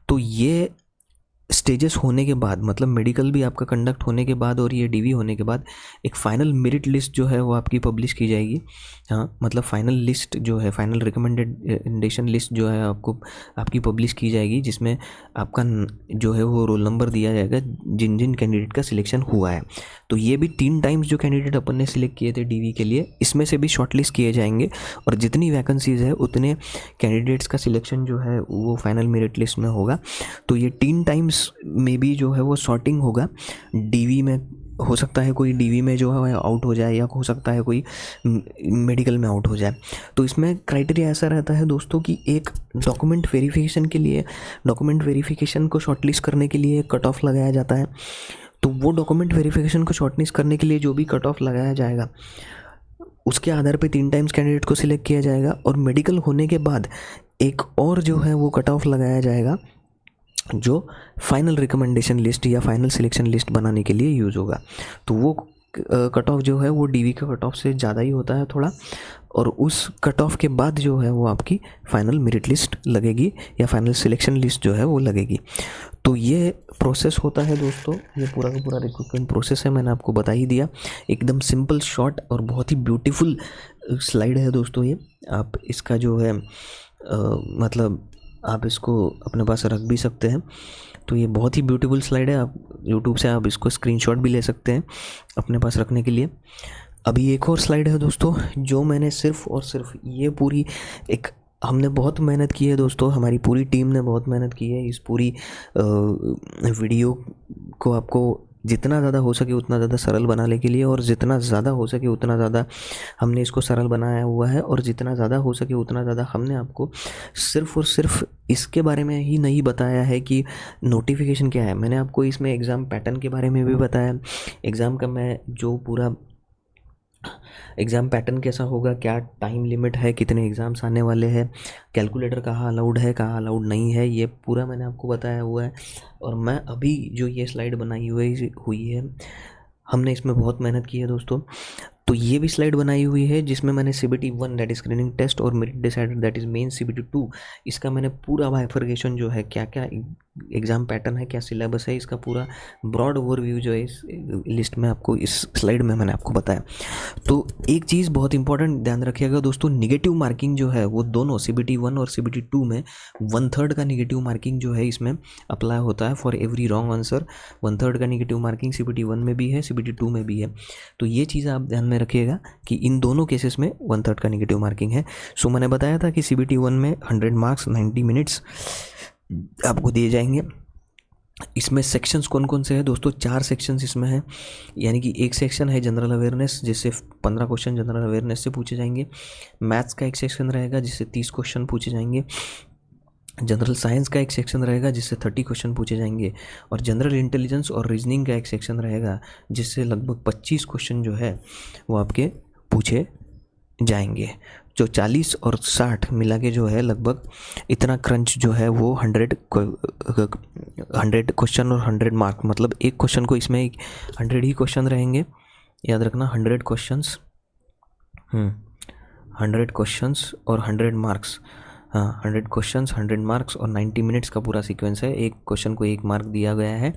तो ये स्टेजेस होने के बाद मतलब मेडिकल भी आपका कंडक्ट होने के बाद और ये DV होने के बाद एक फ़ाइनल मेरिट लिस्ट जो है वो आपकी पब्लिश की जाएगी। हाँ मतलब फ़ाइनल लिस्ट जो है, फाइनल रिकमेंडेशन लिस्ट जो है आपकी पब्लिश की जाएगी, जिसमें आपका जो है वो रोल नंबर दिया जाएगा जिन जिन कैंडिडेट का सिलेक्शन हुआ है। तो ये भी 3 टाइम्स जो कैंडिडेट अपन ने सिलेक्ट किए थे DV के लिए, इसमें से भी शॉर्ट लिस्ट किए जाएंगे और जितनी वैकेंसीज़ है उतने कैंडिडेट्स का सिलेक्शन जो है वो फाइनल मेरिट लिस्ट में होगा। तो ये 3 टाइम्स में भी जो है वो सॉर्टिंग होगा। DV में हो सकता है कोई DV में जो है आउट हो जाए या हो सकता है कोई मेडिकल में आउट हो जाए। तो इसमें क्राइटेरिया ऐसा रहता है दोस्तों कि एक डॉक्यूमेंट वेरिफिकेशन के लिए, डॉक्यूमेंट वेरिफिकेशन को शॉर्टलिस्ट करने के लिए कट ऑफ लगाया जाता है। तो वो डॉक्यूमेंट वेरिफिकेशन को शॉर्टलिस्ट करने के लिए जो भी कट ऑफ लगाया जाएगा उसके आधार पे 3 टाइम्स कैंडिडेट को सिलेक्ट किया जाएगा और मेडिकल होने के बाद एक और जो है वो कट ऑफ लगाया जाएगा जो फाइनल रिकमेंडेशन लिस्ट या फाइनल सिलेक्शन लिस्ट बनाने के लिए यूज़ होगा। तो वो कट ऑफ जो है वो डीवी का कट ऑफ से ज़्यादा ही होता है थोड़ा, और उस कट ऑफ के बाद जो है वो आपकी फाइनल मेरिट लिस्ट लगेगी या फाइनल सिलेक्शन लिस्ट जो है वो लगेगी। तो ये प्रोसेस होता है दोस्तों, ये पूरा का पूरा रिक्रूटमेंट प्रोसेस है, मैंने आपको बता ही दिया। एकदम सिंपल, शॉर्ट और बहुत ही ब्यूटीफुल स्लाइड है दोस्तों ये। आप इसका जो है मतलब आप इसको अपने पास रख भी सकते हैं। तो ये बहुत ही ब्यूटीफुल स्लाइड है, आप यूट्यूब से आप इसको स्क्रीनशॉट भी ले सकते हैं अपने पास रखने के लिए। अभी एक और स्लाइड है दोस्तों, जो मैंने सिर्फ और सिर्फ ये पूरी एक हमने बहुत मेहनत की है दोस्तों, हमारी पूरी टीम ने बहुत मेहनत की है इस पूरी वीडियो को आपको जितना ज़्यादा हो सके उतना ज़्यादा सरल बनाने के लिए, और जितना ज़्यादा हो सके उतना ज़्यादा हमने इसको सरल बनाया हुआ है, और जितना ज़्यादा हो सके उतना ज़्यादा हमने आपको सिर्फ़ और सिर्फ इसके बारे में ही नहीं बताया है कि नोटिफिकेशन क्या है। मैंने आपको इसमें एग्ज़ाम पैटर्न के बारे में भी बताया, एग्ज़ाम का मैं जो पूरा एग्ज़ाम पैटर्न कैसा होगा, क्या टाइम लिमिट है, कितने एग्ज़ाम्स आने वाले हैं, कैलकुलेटर कहाँ अलाउड है कहाँ अलाउड नहीं है, ये पूरा मैंने आपको बताया हुआ है। और मैं अभी जो ये स्लाइड बनाई हुई है हमने इसमें बहुत मेहनत की है दोस्तों। तो ये भी स्लाइड बनाई हुई है जिसमें मैंने CBT 1 that is screening test और merit decider that is main CBT 2 इसका मैंने पूरा बाइफर्केशन जो है, क्या क्या एग्ज़ाम पैटर्न है, क्या सिलेबस है, इसका पूरा ब्रॉड ओवरव्यू जो है इस लिस्ट में आपको, इस स्लाइड में मैंने आपको बताया। तो एक चीज़ बहुत इंपॉर्टेंट ध्यान रखिएगा दोस्तों, निगेटिव मार्किंग जो है वो दोनों CBT 1 और CBT 2 में 1/3 का निगेटिव मार्किंग जो है इसमें अप्लाई होता है फॉर एवरी रॉन्ग आंसर। 1/3 का निगेटिव मार्किंग CBT 1 में भी है, CBT 2 में भी है। तो ये चीज़ आप ध्यान में रखिएगा कि इन दोनों केसेस में 1/3 का निगेटिव मार्किंग है। सो मैंने बताया था कि CBT 1 में 100 मार्क्स 90 मिनट्स आपको दिए जाएंगे। इसमें सेक्शंस कौन कौन से हैं दोस्तों, 4 सेक्शंस इसमें हैं, यानी कि एक सेक्शन है जनरल अवेयरनेस जिससे 15 क्वेश्चन जनरल अवेयरनेस से पूछे जाएंगे। मैथ्स का एक सेक्शन रहेगा जिससे 30 क्वेश्चन पूछे जाएंगे। जनरल साइंस का एक सेक्शन रहेगा जिससे 30 क्वेश्चन पूछे जाएंगे। और जनरल इंटेलिजेंस और रीजनिंग का एक सेक्शन रहेगा जिससे लगभग 25 क्वेश्चन जो है वो आपके पूछे जाएंगे। जो 40 और 60 मिला के जो है लगभग इतना क्रंच जो है वो 100 क्वेश्चन और 100 मार्क, मतलब एक क्वेश्चन को इसमें 100 ही क्वेश्चन रहेंगे, याद रखना 100 क्वेश्चंस 100 क्वेश्चंस और 100 मार्क्स। हाँ, 100 क्वेश्चंस 100 मार्क्स और 90 मिनट्स का पूरा सीक्वेंस है। एक क्वेश्चन को 1 मार्क दिया गया है,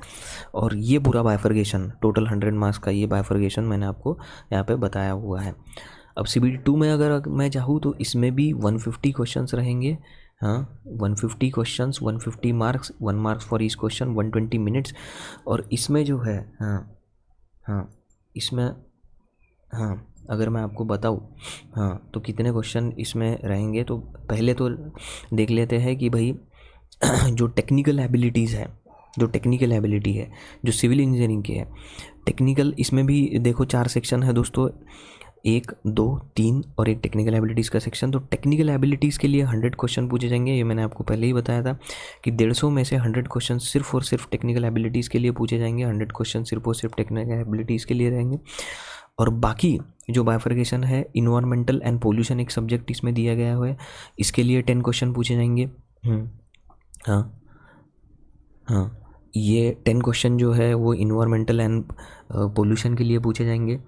और ये पूरा बाइफर्केशन टोटल 100 मार्क्स का ये बाइफर्केशन मैंने आपको यहाँ पे बताया हुआ है। अब CBT 2 में अगर मैं चाहूँ तो इसमें भी 150 क्वेश्चंस रहेंगे। हाँ, 150 questions 150 marks, 1 marks for each question, 120 minutes. और इसमें जो है इसमें अगर मैं आपको बताऊँ तो कितने क्वेश्चन इसमें रहेंगे, तो पहले तो देख लेते हैं कि भाई जो टेक्निकल एबिलिटीज़ है, जो टेक्निकल एबिलिटी है जो सिविल इंजीनियरिंग की है, टेक्निकल इसमें भी देखो 4 सेक्शन है दोस्तों, 1, 2, 3 और एक टेक्निकल एबिलिटीज़ का सेक्शन। तो टेक्निकल एबिलिटीज़ के लिए 100 क्वेश्चन पूछे जाएंगे, ये मैंने आपको पहले ही बताया था कि 150 में से 100 क्वेश्चन सिर्फ और सिर्फ टेक्निकल एबिलिटीज़ के लिए पूछे जाएंगे, 100 क्वेश्चन सिर्फ और सिर्फ टेक्निकल एबिलिटीज़ के लिए रहेंगे। और बाकी जो बाइफर्केशन है, इन्वायरमेंटल एंड पोल्यूशन एक सब्जेक्ट इसमें दिया गया है, इसके लिए 10 क्वेश्चन पूछे जाएंगे। ये 10 क्वेश्चन जो है वो इन्वायरमेंटल एंड पोल्यूशन के लिए पूछे जाएंगे।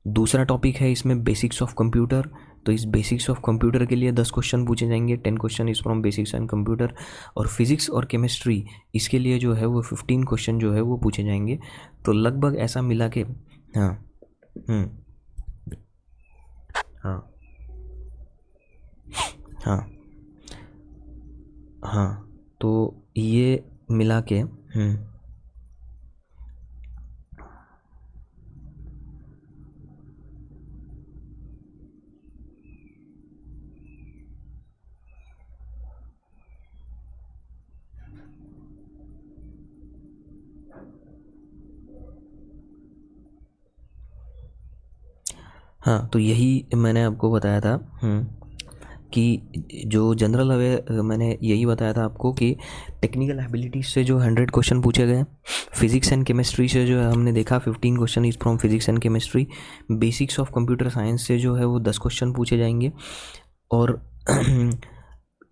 दूसरा टॉपिक है इसमें बेसिक्स ऑफ कंप्यूटर, तो इस बेसिक्स ऑफ कंप्यूटर के लिए 10 क्वेश्चन पूछे जाएंगे, 10 question is from basics and computer. और फिजिक्स और केमिस्ट्री इसके लिए जो है वो 15 क्वेश्चन जो है वो पूछे जाएंगे। तो लगभग ऐसा मिला के तो ये मिला के तो यही मैंने आपको बताया था कि जो जनरल अवेयर, मैंने यही बताया था आपको कि टेक्निकल एबिलिटीज से जो 100 क्वेश्चन पूछे गए, फिजिक्स एंड केमिस्ट्री से जो है हमने देखा 15 question is from physics and chemistry, basics of computer science से जो है वो 10 क्वेश्चन पूछे जाएंगे, और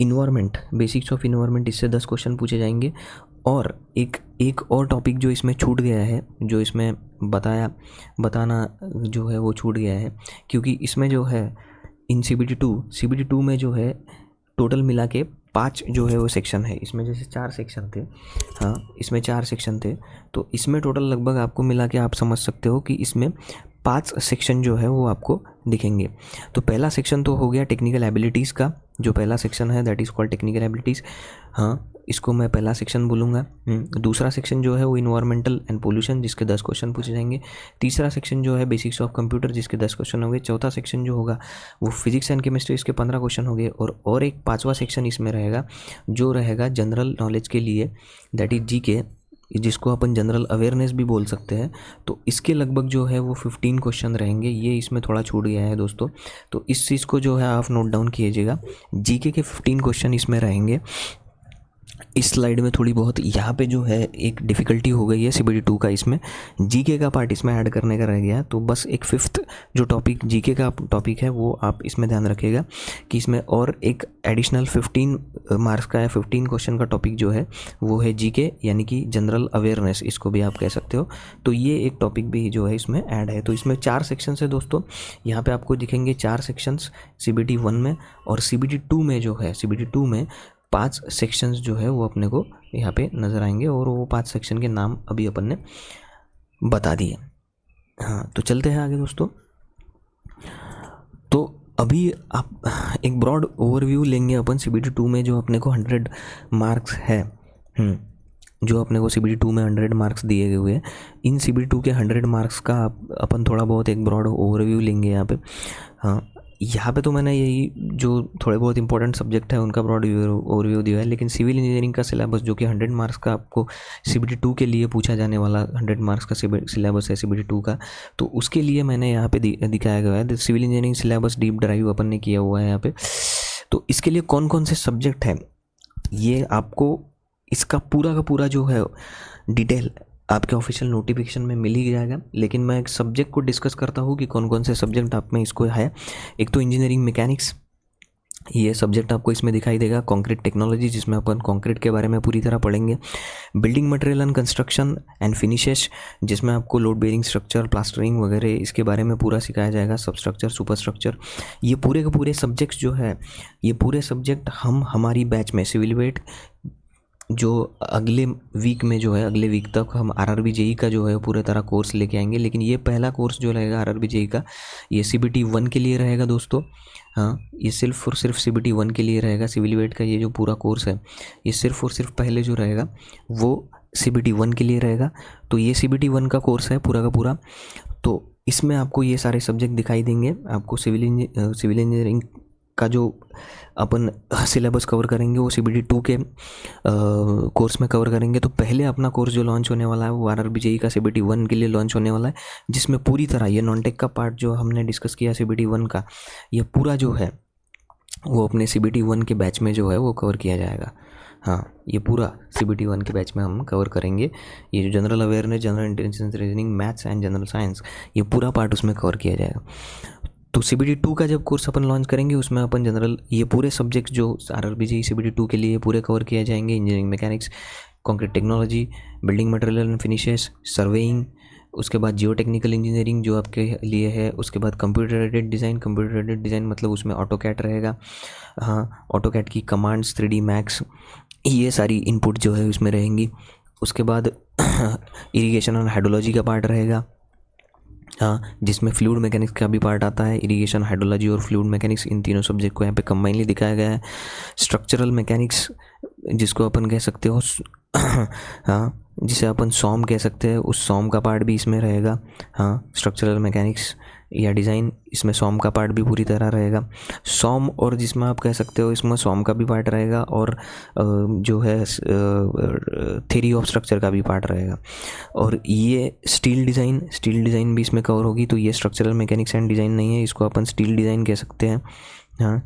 इन्वायरमेंट, बेसिक्स ऑफ इन्वायरमेंट, इससे 10 क्वेश्चन पूछे जाएंगे। और एक और टॉपिक जो इसमें छूट गया है, जो इसमें बताना जो है वो छूट गया है, क्योंकि इसमें जो है इन CBT2 में जो है टोटल मिला के 5 जो है वो सेक्शन है। इसमें जैसे 4 सेक्शन थे, हाँ इसमें 4 सेक्शन थे, तो इसमें टोटल लगभग आपको मिला के आप समझ सकते हो कि इसमें 5 सेक्शन जो है वो आपको दिखेंगे। तो पहला सेक्शन तो हो गया टेक्निकल एबिलिटीज़ का, जो पहला सेक्शन है that is called technical abilities, हाँ इसको मैं पहला सेक्शन बोलूँगा। दूसरा सेक्शन जो है वो इन्वायरमेंटल एंड पोल्यूशन, जिसके 10 क्वेश्चन पूछे जाएंगे। तीसरा सेक्शन जो है बेसिक्स ऑफ कंप्यूटर, जिसके 10 क्वेश्चन हो गए। चौथा सेक्शन जो होगा वो फिजिक्स एंड केमिस्ट्री, इसके 15 क्वेश्चन हो गए। और एक 5वां सेक्शन इसमें रहेगा, जो रहेगा जनरल नॉलेज के लिए, दैट इज GK, जिसको अपन जनरल अवेयरनेस भी बोल सकते हैं। तो इसके लगभग जो है वो 15 क्वेश्चन रहेंगे। ये इसमें थोड़ा छूट गया है दोस्तों, तो इस चीज़ को जो है आप नोट डाउन कीजिएगा। GK के 15 क्वेश्चन इसमें रहेंगे। इस स्लाइड में थोड़ी बहुत यहाँ पे जो है एक डिफ़िकल्टी हो गई है CBT2 का, इसमें GK का पार्ट इसमें ऐड करने का रह गया। तो बस एक 5th जो टॉपिक GK का टॉपिक है वो आप इसमें ध्यान रखिएगा कि इसमें और एक एडिशनल 15 मार्क्स का या 15 क्वेश्चन का टॉपिक जो है वो है GK, यानी कि जनरल अवेयरनेस, इसको भी आप कह सकते हो। तो ये एक टॉपिक भी जो है इसमें ऐड है। तो इसमें 4 सेक्शंस है दोस्तों, यहाँ पे आपको दिखेंगे 4 सेक्शंस CBT1 में, और CBT2 में जो है CBT2 में 5 सेक्शंस जो है वो अपने को यहाँ पे नज़र आएंगे, और वो 5 सेक्शन के नाम अभी अपन ने बता दिए। हाँ तो चलते हैं आगे दोस्तों। तो अभी आप एक ब्रॉड ओवरव्यू लेंगे अपन CBT2 में, जो अपने को 100 मार्क्स है, जो अपने को CBT2 में 100 मार्क्स दिए हुए हैं। इन CBT2 के 100 मार्क्स का अपन थोड़ा बहुत एक ब्रॉड ओवरव्यू लेंगे यहाँ पे। हाँ यहाँ पे तो मैंने यही जो थोड़े बहुत इंपॉर्टेंट सब्जेक्ट है उनका ब्रॉड ओवरव्यू दिया है, लेकिन सिविल इंजीनियरिंग का सिलेबस जो कि 100 मार्क्स का आपको CBT2 के लिए पूछा जाने वाला 100 मार्क्स का सिलेबस है CBT2 का, तो उसके लिए मैंने यहाँ पे दिखाया गया है। Civil engineering syllabus deep drive अपन ने किया हुआ है यहाँ पे। तो इसके लिए कौन कौन से सब्जेक्ट हैं, ये आपको इसका पूरा का पूरा जो है डिटेल आपके ऑफिशियल नोटिफिकेशन में मिल ही जाएगा। लेकिन मैं एक सब्जेक्ट को डिस्कस करता हूँ कि कौन कौन से सब्जेक्ट आप में इसको है। एक तो इंजीनियरिंग मैकेनिक्स, ये सब्जेक्ट आपको इसमें दिखाई देगा। कंक्रीट टेक्नोलॉजी, जिसमें अपन कंक्रीट के बारे में पूरी तरह पढ़ेंगे। Building material and construction and finishes, जिसमें आपको लोड बेयरिंग स्ट्रक्चर, प्लास्टरिंग वगैरह इसके बारे में पूरा सिखाया जाएगा। सबस्ट्रक्चर, सुपर स्ट्रक्चर, ये पूरे के पूरे सब्जेक्ट्स जो है, ये पूरे सब्जेक्ट हम हमारी बैच में सिविल वेट जो अगले वीक में जो है, अगले वीक तक हम RRB JEE का जो है पूरे तरह कोर्स लेके आएंगे। लेकिन ये पहला कोर्स जो रहेगा RRB JEE का, ये CBT1 के लिए रहेगा दोस्तों। हाँ ये सिर्फ और सिर्फ CBT1 के लिए रहेगा। सिविल वेट का ये जो पूरा कोर्स है, ये सिर्फ और सिर्फ पहले जो रहेगा वो CBT1 के लिए रहेगा। तो ये CBT1 का कोर्स है पूरा का पूरा। तो इसमें आपको ये सारे सब्जेक्ट दिखाई देंगे। आपको सिविल इंजीनियरिंग का जो अपन सिलेबस कवर करेंगे वो CBT2 के कोर्स में कवर करेंगे। तो पहले अपना कोर्स जो लॉन्च होने वाला है वो RRB JEE का CBT1 के लिए लॉन्च होने वाला है, जिसमें पूरी तरह ये नॉन टेक का पार्ट जो हमने डिस्कस किया CBT1 का, ये पूरा जो है वो अपने CBT1 के बैच में जो है वो कवर किया जाएगा। हाँ ये पूरा CBT1 के बैच में हम कवर करेंगे। ये जो general awareness, general intelligence, reasoning, maths and general science, ये पूरा पार्ट उसमें कवर किया जाएगा। तो CBT2 का जब कोर्स अपन लॉन्च करेंगे उसमें अपन जनरल ये पूरे सब्जेक्ट जो RRB JEE CBT2 के लिए पूरे कवर किए जाएंगे। Engineering mechanics, concrete technology, building material and finishes, surveying, उसके बाद जियो टेक्निकल इंजीनियरिंग जो आपके लिए है, उसके बाद computer aided design. Computer aided design मतलब उसमें ऑटोकैड रहेगा। हाँ ऑटोकैड की कमांड्स, 3D मैक्स, ये सारी इनपुट जो है उसमें रहेंगी। उसके बाद इरिगेशन और हाइड्रोलॉजी का पार्ट रहेगा, हाँ जिसमें फ्लूइड मैकेनिक्स का भी पार्ट आता है। इरिगेशन, हाइड्रोलॉजी और फ्लूइड मैकेनिक्स, इन तीनों सब्जेक्ट को यहाँ पे कंबाइनली दिखाया गया है। स्ट्रक्चरल मैकेनिक्स, जिसको अपन कह सकते हो हाँ जिसे अपन सॉम कह सकते हैं, उस सॉम का पार्ट भी इसमें रहेगा। हाँ स्ट्रक्चरल मैकेनिक्स या डिज़ाइन, इसमें सॉम का पार्ट भी पूरी तरह रहेगा। सॉम और जिसमें आप कह सकते हो इसमें सॉम का भी पार्ट रहेगा, और जो है थ्योरी ऑफ स्ट्रक्चर का भी पार्ट रहेगा। और ये स्टील डिज़ाइन भी इसमें कवर होगी। तो ये स्ट्रक्चरल मैकेनिक्स एंड डिज़ाइन नहीं है, इसको अपन स्टील डिज़ाइन कह सकते हैं। हाँ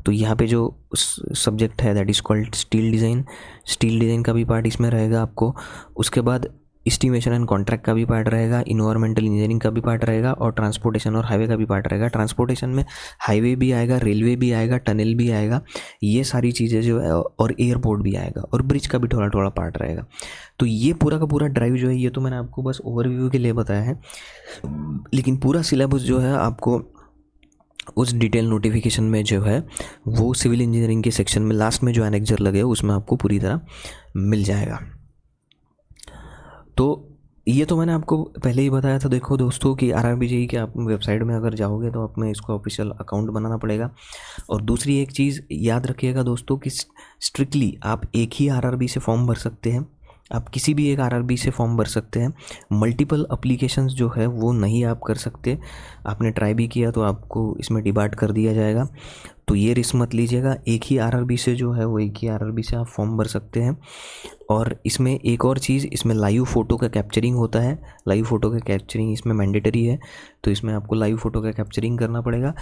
तो यहाँ पे जो सब्जेक्ट है that is called steel design का भी पार्ट इसमें रहेगा आपको। उसके बाद एस्टिमेशन एंड कॉन्ट्रैक्ट का भी पार्ट रहेगा, इन्वायरमेंटल इंजीनियरिंग का भी पार्ट रहेगा और ट्रांसपोर्टेशन और हाईवे का भी पार्ट रहेगा। ट्रांसपोर्टेशन में हाईवे भी आएगा, रेलवे भी आएगा, टनल भी आएगा, ये सारी चीज़ें जो है, और एयरपोर्ट भी आएगा और ब्रिज का भी थोड़ा थोड़ा पार्ट रहेगा। तो ये पूरा का पूरा ड्राइव जो है, ये तो मैंने आपको बस ओवरव्यू के लिए बताया है, लेकिन पूरा सिलेबस जो है आपको उस डिटेल नोटिफिकेशन में जो है वो सिविल इंजीनियरिंग के सेक्शन में लास्ट में जो एनेक्जर लगे उसमें आपको पूरी तरह मिल जाएगा। तो ये तो मैंने आपको पहले ही बताया था। देखो दोस्तों कि RRBJEE के आप वेबसाइट में अगर जाओगे तो आप में इसको ऑफिशियल अकाउंट बनाना पड़ेगा। और दूसरी एक चीज़ याद रखिएगा दोस्तों कि स्ट्रिक्टली आप एक ही RRB से फॉर्म भर सकते हैं, आप किसी भी एक RRB से फॉर्म भर सकते हैं। मल्टीपल अप्लीकेशंस जो है वो नहीं आप कर सकते। आपने ट्राई भी किया तो आपको इसमें डिबार्ट कर दिया जाएगा, तो ये रिस्क मत लीजिएगा। एक ही RRB से जो है वो एक ही RRB से आप फॉर्म भर सकते हैं। और इसमें एक और चीज़, इसमें लाइव फ़ोटो का कैप्चरिंग होता है। लाइव फ़ोटो का कैप्चरिंग इसमें मैंडेटरी है, तो इसमें आपको लाइव फ़ोटो का कैप्चरिंग करना पड़ेगा।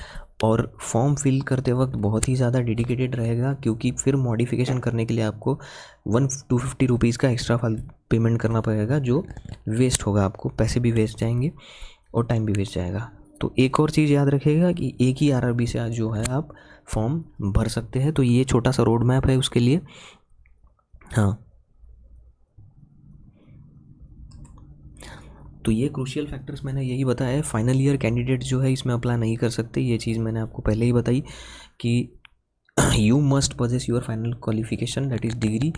और फॉर्म फिल करते वक्त बहुत ही ज़्यादा डेडिकेटेड रहेगा, क्योंकि फिर मॉडिफिकेशन करने के लिए आपको 250 रुपीज़ का एक्स्ट्रा पेमेंट करना पड़ेगा, जो वेस्ट होगा, आपको पैसे भी वेस्ट जाएंगे और टाइम भी वेस्ट जाएगा। तो एक और चीज़ याद रखिएगा कि एक ही RRB से आज जो है आप फॉर्म भर सकते हैं। तो ये छोटा सा रोड मैप है उसके लिए। हाँ, तो ये क्रूशियल फैक्टर्स मैंने यही बताया है। फाइनल ईयर कैंडिडेट जो है इसमें अप्लाई नहीं कर सकते, ये चीज़ मैंने आपको पहले ही बताई कि you must possess your final qualification, that is degree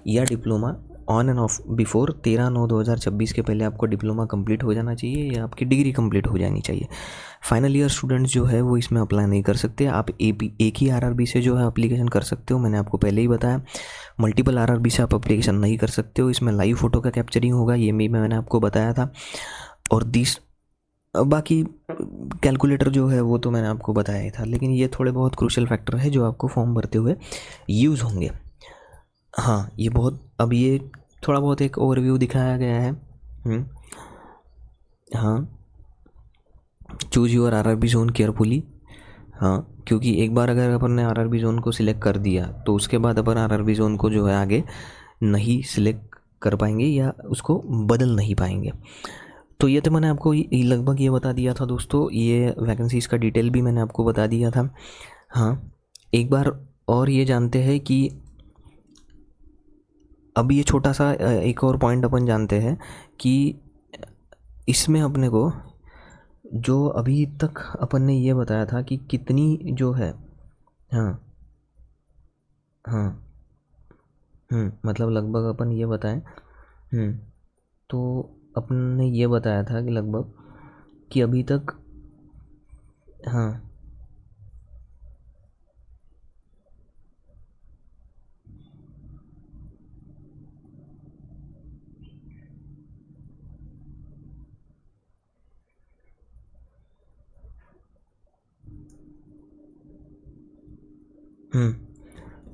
या diploma on end of before 13/9/2026 के पहले आपको डिप्लोमा कंप्लीट हो जाना चाहिए या आपकी डिग्री कंप्लीट हो जानी चाहिए। फाइनल ईयर स्टूडेंट्स जो है वो इसमें अप्लाई नहीं कर सकते। आप एक ही RRB से जो है एप्लीकेशन कर सकते हो, मैंने आपको पहले ही बताया। मल्टीपल RRB से आप एप्लीकेशन नहीं कर सकते हो। इसमें लाइव फ़ोटो का कैप्चरिंग होगा, ये भी मैंने आपको बताया था। और बाकी कैलकुलेटर जो है वो तो मैंने आपको बताया ही था, लेकिन ये थोड़े बहुत क्रूशियल फैक्टर है जो आपको फॉर्म भरते हुए यूज़ होंगे। हाँ, ये बहुत, अब ये थोड़ा बहुत एक ओवरव्यू दिखाया गया है। हाँ, choose your RRB zone carefully. हाँ, क्योंकि एक बार अगर अपन ने RRB जोन को सिलेक्ट कर दिया तो उसके बाद अपन RRB जोन को जो है आगे नहीं सिलेक्ट कर पाएंगे या उसको बदल नहीं पाएंगे। तो ये तो मैंने आपको लगभग ये बता दिया था दोस्तों। ये वैकेंसीज़ का डिटेल भी मैंने आपको बता दिया था। हाँ, एक बार और ये जानते हैं कि अब ये छोटा सा एक और पॉइंट अपन जानते हैं कि इसमें अपने को जो अभी तक अपन ने ये बताया था कि कितनी जो है, हाँ हाँ, मतलब लगभग अपन ये बताएं, तो अपन ने ये बताया था कि लगभग कि अभी तक, हाँ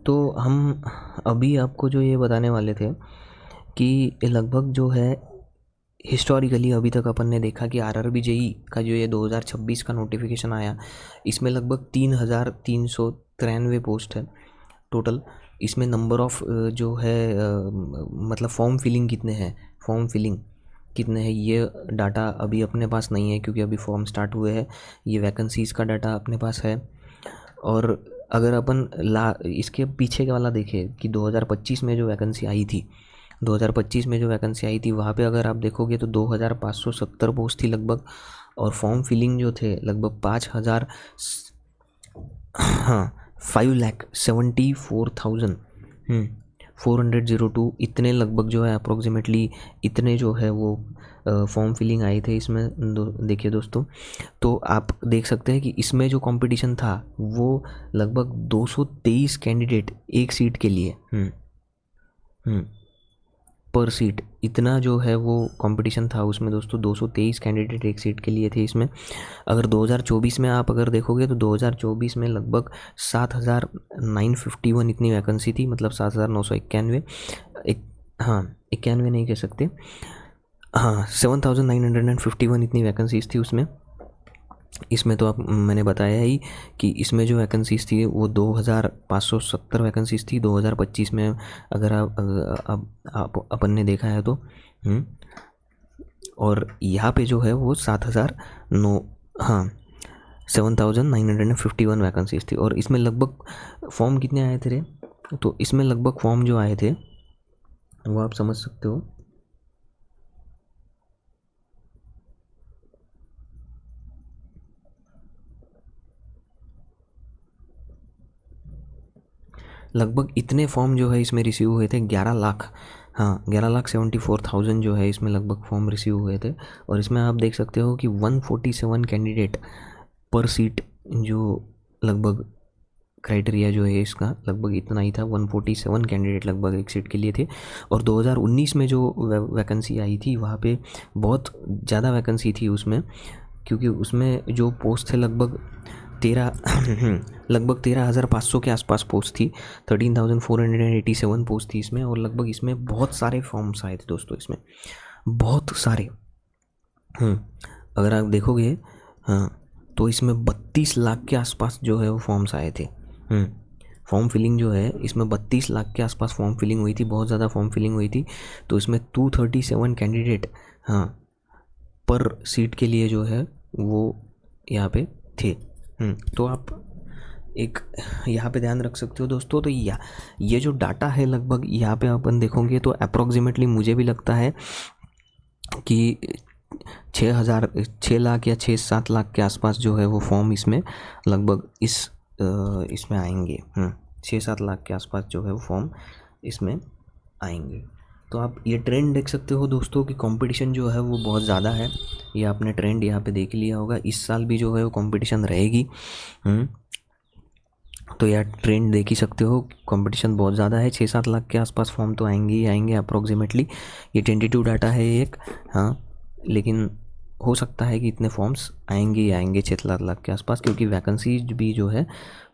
तो हम अभी आपको जो ये बताने वाले थे कि लगभग जो है हिस्टोरिकली अभी तक अपन ने देखा कि RRBJEE का जो ये 2026 का नोटिफिकेशन आया, इसमें लगभग 3,393 पोस्ट है टोटल। इसमें नंबर ऑफ़ जो है मतलब फॉर्म फिलिंग कितने हैं ये डाटा अभी अपने पास नहीं है, क्योंकि अभी फॉर्म स्टार्ट हुए हैं। ये वैकेंसीज़ का डाटा अपने पास है। और अगर अपन इसके पीछे का वाला देखें कि 2025 में जो वैकेंसी आई थी, 2025 में जो वैकेंसी आई थी वहाँ पे अगर आप देखोगे तो 2,570 पोस्ट थी लगभग, और फॉर्म फिलिंग जो थे लगभग 5,000, हाँ 5,74,402 इतने लगभग जो है अप्रोक्सीमेटली इतने जो है वो फॉर्म फिलिंग आए थे इसमें। देखिए दोस्तों, तो आप देख सकते हैं कि इसमें जो कंपटीशन था वो लगभग 223 कैंडिडेट एक सीट के लिए, पर सीट, इतना जो है वो कंपटीशन था उसमें दोस्तों। 223 कैंडिडेट एक सीट के लिए थे इसमें। अगर 2024 में आप अगर देखोगे तो 2024 में लगभग 7,951 इतनी वैकेंसी थी, मतलब 7,991, हाँ 91 नहीं कह सकते, हाँ 7,951 इतनी वैकेंसीज थी उसमें। इसमें तो आप मैंने बताया ही कि इसमें जो वैकेंसीज़ थी वो 2570 वैकेंसीज़ थी 2025 में। अगर आप अपन ने देखा है तो और यहाँ पे जो है वो 7009, हाँ 7951 वैकेंसीज़ थी। और इसमें लगभग फॉर्म कितने आए थे रे? तो इसमें लगभग फॉर्म जो आए थे वो आप समझ सकते हो, लगभग इतने फॉर्म जो है इसमें रिसीव हुए थे 11 लाख। हाँ 11,74,000 जो है इसमें लगभग फॉर्म रिसीव हुए थे। और इसमें आप देख सकते हो कि 147 कैंडिडेट पर सीट, जो लगभग क्राइटेरिया जो है इसका लगभग इतना ही था, 147 कैंडिडेट लगभग एक सीट के लिए थे। और 2019 में जो वैकेंसी आई थी वहाँ पे बहुत ज़्यादा वैकेंसी थी उसमें, क्योंकि उसमें जो पोस्ट थे लगभग 13,500 के आसपास पोस्ट थी। 13,487 पोस्ट थी इसमें। और लगभग इसमें बहुत सारे फॉर्म्स आए थे दोस्तों, इसमें बहुत सारे। अगर आप देखोगे, हाँ, तो इसमें 32 लाख के आसपास जो है वो फॉर्म्स आए थे। फॉर्म फिलिंग जो है इसमें 32 लाख के आसपास फॉर्म फिलिंग हुई थी, बहुत ज़्यादा फॉर्म फिलिंग हुई थी। तो इसमें 237 कैंडिडेट, हाँ, पर सीट के लिए जो है वो यहाँ पे थे। तो आप एक यहाँ पे ध्यान रख सकते हो दोस्तों। तो ये जो डाटा है लगभग यहाँ पे अपन देखोगे तो अप्रॉक्सीमेटली मुझे भी लगता है कि 6 लाख या 6-7 लाख के आसपास जो है वो फॉर्म इसमें लगभग इसमें आएंगे। 6-7 लाख के आसपास जो है वो फॉर्म इसमें आएंगे। तो आप ये ट्रेंड देख सकते हो दोस्तों कि कंपटीशन जो है वो बहुत ज़्यादा है। ये आपने ट्रेंड यहाँ पे देख लिया होगा। इस साल भी जो है वो कंपटीशन रहेगी। तो यार ट्रेंड देख ही सकते हो, कंपटीशन बहुत ज़्यादा है। 6-7 लाख के आसपास फॉर्म तो आएंगे ही आएंगे अप्रॉक्सीमेटली। ये टेंटेटिव डाटा है एक, हाँ, लेकिन हो सकता है कि इतने फॉर्म्स आएंगे ही आएंगे 6-7 लाख के आसपास, क्योंकि वैकेंसीज भी जो है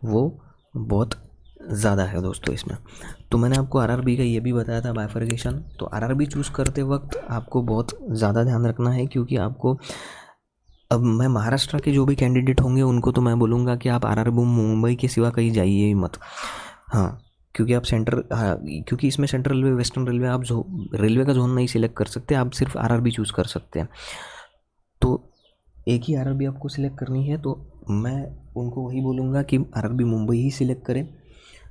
वो बहुत ज़्यादा है दोस्तों इसमें। तो मैंने आपको आरआरबी का ये भी बताया था बाइफरकेशन। तो आरआरबी चूज़ करते वक्त आपको बहुत ज़्यादा ध्यान रखना है, क्योंकि आपको, अब मैं महाराष्ट्र के जो भी कैंडिडेट होंगे उनको तो मैं बोलूँगा कि आप आरआरबी मुंबई के सिवा कहीं जाइए ही मत। हाँ, क्योंकि आप क्योंकि इसमें सेंट्रल रेलवे, वेस्टर्न रेलवे, आप रेलवे का जोन नहीं सिलेक्ट कर सकते, आप सिर्फ आरआरबी चूज़ कर सकते हैं। तो एक ही आरआरबी आपको सिलेक्ट करनी है। तो मैं उनको वही बोलूँगा कि आरआरबी मुंबई ही सिलेक्ट करें।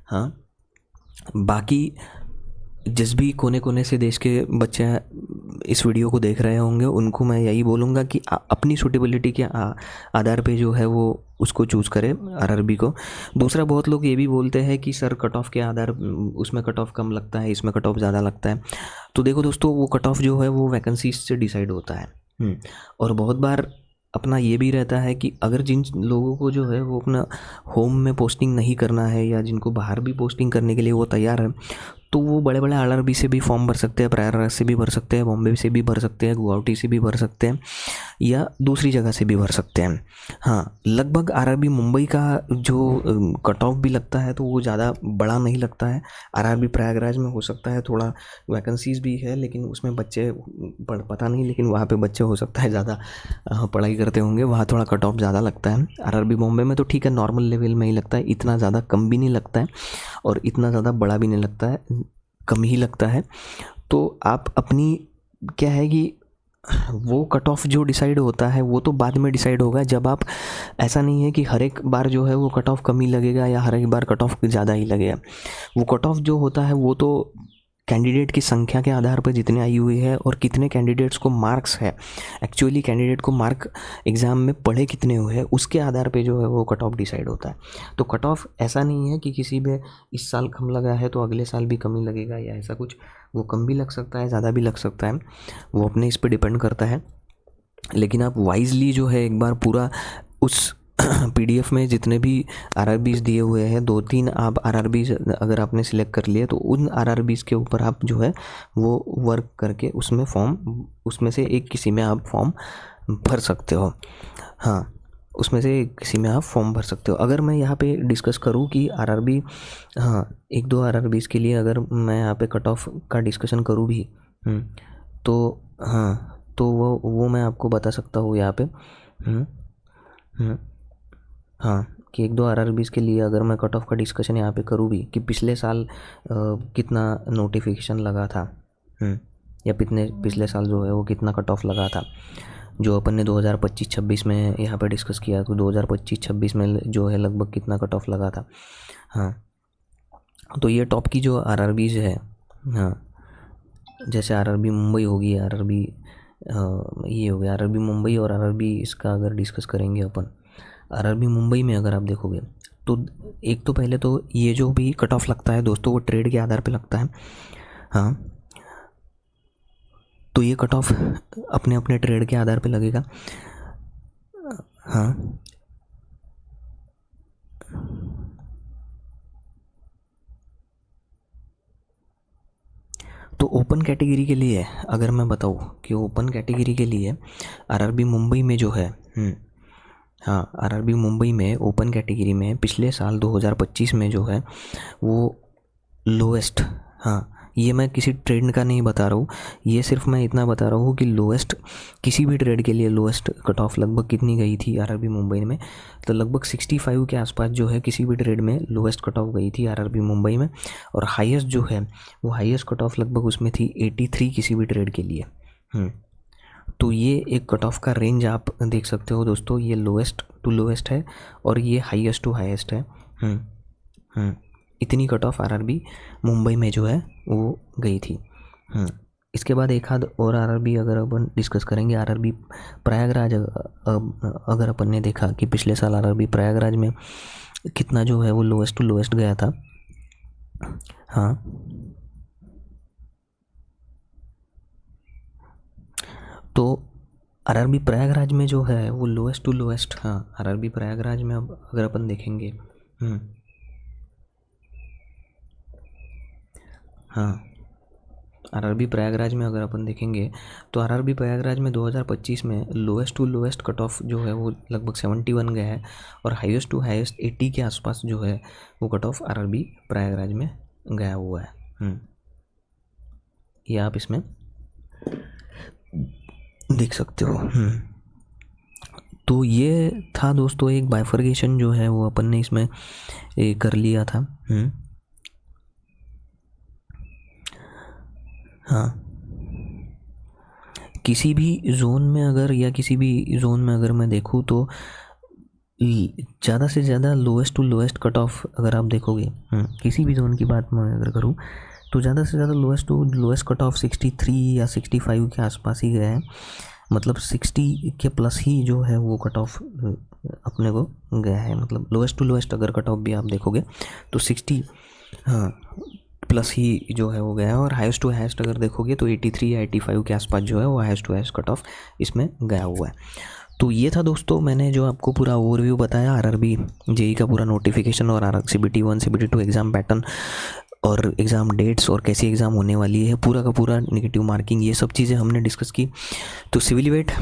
हाँ, बाकी जिस भी कोने कोने से देश के बच्चे इस वीडियो को देख रहे होंगे उनको मैं यही बोलूँगा कि अपनी सूटेबिलिटी के आधार पे जो है वो उसको चूज़ करें आरआरबी को। दूसरा, बहुत लोग ये भी बोलते हैं कि सर कट ऑफ के आधार, उसमें कट ऑफ कम लगता है, इसमें कट ऑफ ज़्यादा लगता है। तो देखो दोस्तों, वो कट ऑफ जो है वो वैकेंसी से डिसाइड होता है। और बहुत बार अपना ये भी रहता है कि अगर जिन लोगों को जो है वो अपना होम में पोस्टिंग नहीं करना है, या जिनको बाहर भी पोस्टिंग करने के लिए वो तैयार है, तो वो बड़े बड़े आरआरबी से भी फॉर्म भर सकते हैं, प्रयागराज से भी भर सकते हैं, बॉम्बे से भी भर सकते हैं, गुवाहाटी से भी भर सकते हैं, या दूसरी जगह से भी भर सकते हैं। हाँ, लगभग आरआरबी मुंबई का जो कट ऑफ भी लगता है तो वो ज़्यादा बड़ा नहीं लगता है। आरआरबी प्रयागराज में हो सकता है थोड़ा वैकेंसीज भी है, लेकिन उसमें बच्चे पता नहीं, लेकिन वहाँ पे बच्चे हो सकता है ज़्यादा पढ़ाई करते होंगे, वहाँ थोड़ा कट ऑफ ज़्यादा लगता है। आरआरबी बॉम्बे में तो ठीक है, नॉर्मल लेवल में ही लगता है, इतना ज़्यादा कम भी नहीं लगता है और इतना ज़्यादा बड़ा भी नहीं लगता है, कम ही लगता है। तो आप अपनी, क्या है कि वो कट ऑफ जो डिसाइड होता है वो तो बाद में डिसाइड होगा, जब आप, ऐसा नहीं है कि हर एक बार जो है वो कट ऑफ कम ही लगेगा या हर एक बार कट ऑफ ज़्यादा ही लगेगा। वो कट ऑफ जो होता है वो तो कैंडिडेट की संख्या के आधार पर जितने आई हुई है और कितने कैंडिडेट्स को मार्क्स है, एक्चुअली कैंडिडेट को मार्क एग्ज़ाम में पढ़े कितने हुए हैं, उसके आधार पे जो है वो कट ऑफ डिसाइड होता है। तो कट ऑफ ऐसा नहीं है कि किसी में इस साल कम लगा है तो अगले साल भी कम ही लगेगा या ऐसा कुछ। वो कम भी लग सकता है, ज़्यादा भी लग सकता है, वो अपने इस पर डिपेंड करता है। लेकिन आप वाइजली जो है एक बार पूरा उस पीडीएफ में जितने भी आरआरबीज़ दिए हुए हैं, 2-3 आप आरआरबीज़ अगर आपने सिलेक्ट कर लिए तो उन आरआरबीज़ के ऊपर आप जो है वो वर्क करके उसमें फॉर्म, उसमें से एक किसी में आप फॉर्म भर सकते हो। हाँ, उसमें से किसी में आप फॉर्म भर सकते हो। अगर मैं यहाँ पे डिस्कस करूँ कि आरआरबी, हाँ, 1-2 आरआरबीज़ के लिए अगर मैं यहाँ पे कट ऑफ का डिस्कशन करूँ भी, तो हाँ, तो वो मैं आपको बता सकता हूँ यहाँ पे। हाँ, कि एक दो आरआरबीज़ के लिए अगर मैं कट ऑफ का डिस्कशन यहाँ पे करूँ भी कि पिछले साल कितना नोटिफिकेशन लगा था, या पिछले साल जो है वो कितना कट ऑफ लगा था, जो अपन ने 2025-26 में यहाँ पे डिस्कस किया, तो 2025-26 में जो है लगभग कितना कट ऑफ लगा था। हाँ, तो ये टॉप की जो आरआरबीज़ है, हाँ, जैसे आरआरबी मुंबई होगी, आरआरबी ये हो गया आरआरबी मुंबई, और आरआरबी इसका अगर डिस्कस करेंगे अपन, आरआरबी मुंबई में अगर आप देखोगे तो एक तो पहले तो ये जो भी कट ऑफ लगता है दोस्तों वो ट्रेड के आधार पे लगता है। हाँ, तो ये कट ऑफ अपने अपने ट्रेड के आधार पे लगेगा। हाँ, तो ओपन कैटेगरी के लिए अगर मैं बताऊँ कि ओपन कैटेगरी के लिए आरआरबी मुंबई में जो है, हाँ, आरआरबी मुंबई में ओपन कैटेगरी में पिछले साल 2025 में जो है वो लोएस्ट, हाँ, ये मैं किसी ट्रेड का नहीं बता रहा हूँ, ये सिर्फ मैं इतना बता रहा हूँ कि लोएस्ट किसी भी ट्रेड के लिए लोएस्ट कट ऑफ लगभग कितनी गई थी आरआरबी मुंबई में, तो लगभग 65 के आसपास जो है किसी भी ट्रेड में लोएस्ट कट ऑफ गई थी आरआरबी मुंबई में, और हाईएस्ट जो है वो हाईएस्ट कट ऑफ लगभग उसमें थी 83 किसी भी ट्रेड के लिए। तो ये एक कट ऑफ का रेंज आप देख सकते हो दोस्तों, ये लोएस्ट टू लोएस्ट है और ये हाईएस्ट टू हाईएस्ट है। इतनी कट ऑफ आरआरबी मुंबई में जो है वो गई थी। इसके बाद एक आध और आरआरबी अगर अपन डिस्कस करेंगे, आरआरबी प्रयागराज अगर अपन ने देखा कि पिछले साल आरआरबी प्रयागराज में कितना जो है वो लोएस्ट टू लोएस्ट गया था। हाँ, तो आरआरबी प्रयागराज में जो है वो लोएस्ट टू लोएस्ट, हाँ, आरआरबी प्रयागराज में अब अगर अपन देखेंगे, हाँ, आरआरबी प्रयागराज में अगर अपन देखेंगे तो आरआरबी प्रयागराज में 2025 में lowest to lowest cut off जो है वो लगभग 71 गया है, और हाईएस्ट टू हाईएस्ट 80 के आसपास जो है वो कट ऑफ आरआरबी प्रयागराज में गया हुआ है। ये आप इसमें देख सकते हो। तो ये था दोस्तों एक बाइफर्केशन जो है वो अपन ने इसमें कर लिया था। हाँ, किसी भी जोन में अगर या किसी भी जोन में अगर मैं देखूँ तो ज़्यादा से ज़्यादा lowest to lowest cut off अगर आप देखोगे, किसी भी जोन की बात मैं अगर करूँ तो ज़्यादा से ज़्यादा lowest to lowest cut off 63 या 65 के आसपास ही गया है, मतलब 60 के प्लस ही जो है वो कट ऑफ अपने को गया है। मतलब लोएस्ट टू लोएस्ट अगर कट ऑफ भी आप देखोगे तो 60 प्लस ही जो है वो गया है, और हाईएस्ट टू हाईएस्ट अगर देखोगे तो 83 या 85 के आसपास जो है वो highest to highest cut off इसमें गया हुआ है। तो ये था दोस्तों, मैंने जो आपको पूरा ओवरव्यू बताया आरआरबी जेई का पूरा नोटिफिकेशन और CBT 1 CBT 2 एग्ज़ाम पैटर्न और एग्ज़ाम डेट्स और कैसी एग्ज़ाम होने वाली है, पूरा का पूरा नेगेटिव मार्किंग, ये सब चीज़ें हमने डिस्कस की। तो सिविलवेट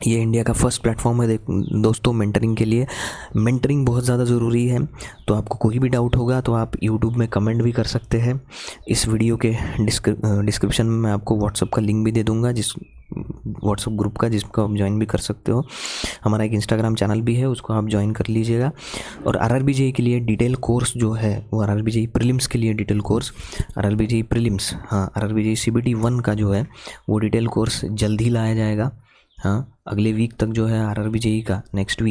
ये इंडिया का फर्स्ट प्लेटफॉर्म है दोस्तों मेंटरिंग के लिए। मेंटरिंग बहुत ज़्यादा ज़रूरी है, तो आपको कोई भी डाउट होगा तो आप यूट्यूब में कमेंट भी कर सकते हैं। इस वीडियो के डिस्क्रिप्शन में मैं आपको व्हाट्सअप का लिंक भी दे दूँगा, जिस व्हाट्सअप ग्रुप का, जिसको आप ज्वाइन भी कर सकते हो। हमारा एक इंस्टाग्राम चैनल भी है, उसको आप ज्वाइन कर लीजिएगा। और आरआरबी जेई के लिए डिटेल कोर्स जो है वो आरआरबी जेई प्रीलिम्स के लिए detail course, RRB JE prelims, हाँ, आरआरबी जेई CBT 1 का जो है वो डिटेल कोर्स जल्द ही लाया जाएगा। हाँ, अगले वीक तक जो है आरआरबी जेई का, नेक्स्ट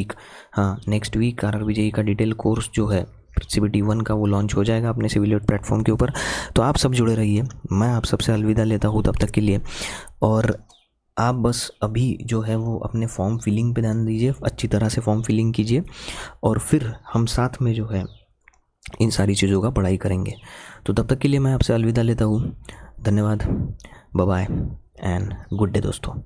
वीक आरआरबी जेई का डिटेल कोर्स जो है CBT 1 का वो लॉन्च हो जाएगा अपने सिविलवेट प्लेटफॉर्म के ऊपर। तो आप सब जुड़े रहिए, मैं आप सबसे अलविदा लेता हूँ तब तक के लिए। और आप बस अभी जो है वो अपने फॉर्म फिलिंग पे ध्यान दीजिए, अच्छी तरह से फॉर्म फिलिंग कीजिए, और फिर हम साथ में जो है इन सारी चीज़ों का पढ़ाई करेंगे। तो तब तक के लिए मैं आपसे अलविदा लेता हूँ। धन्यवाद, bye bye and good day दोस्तों।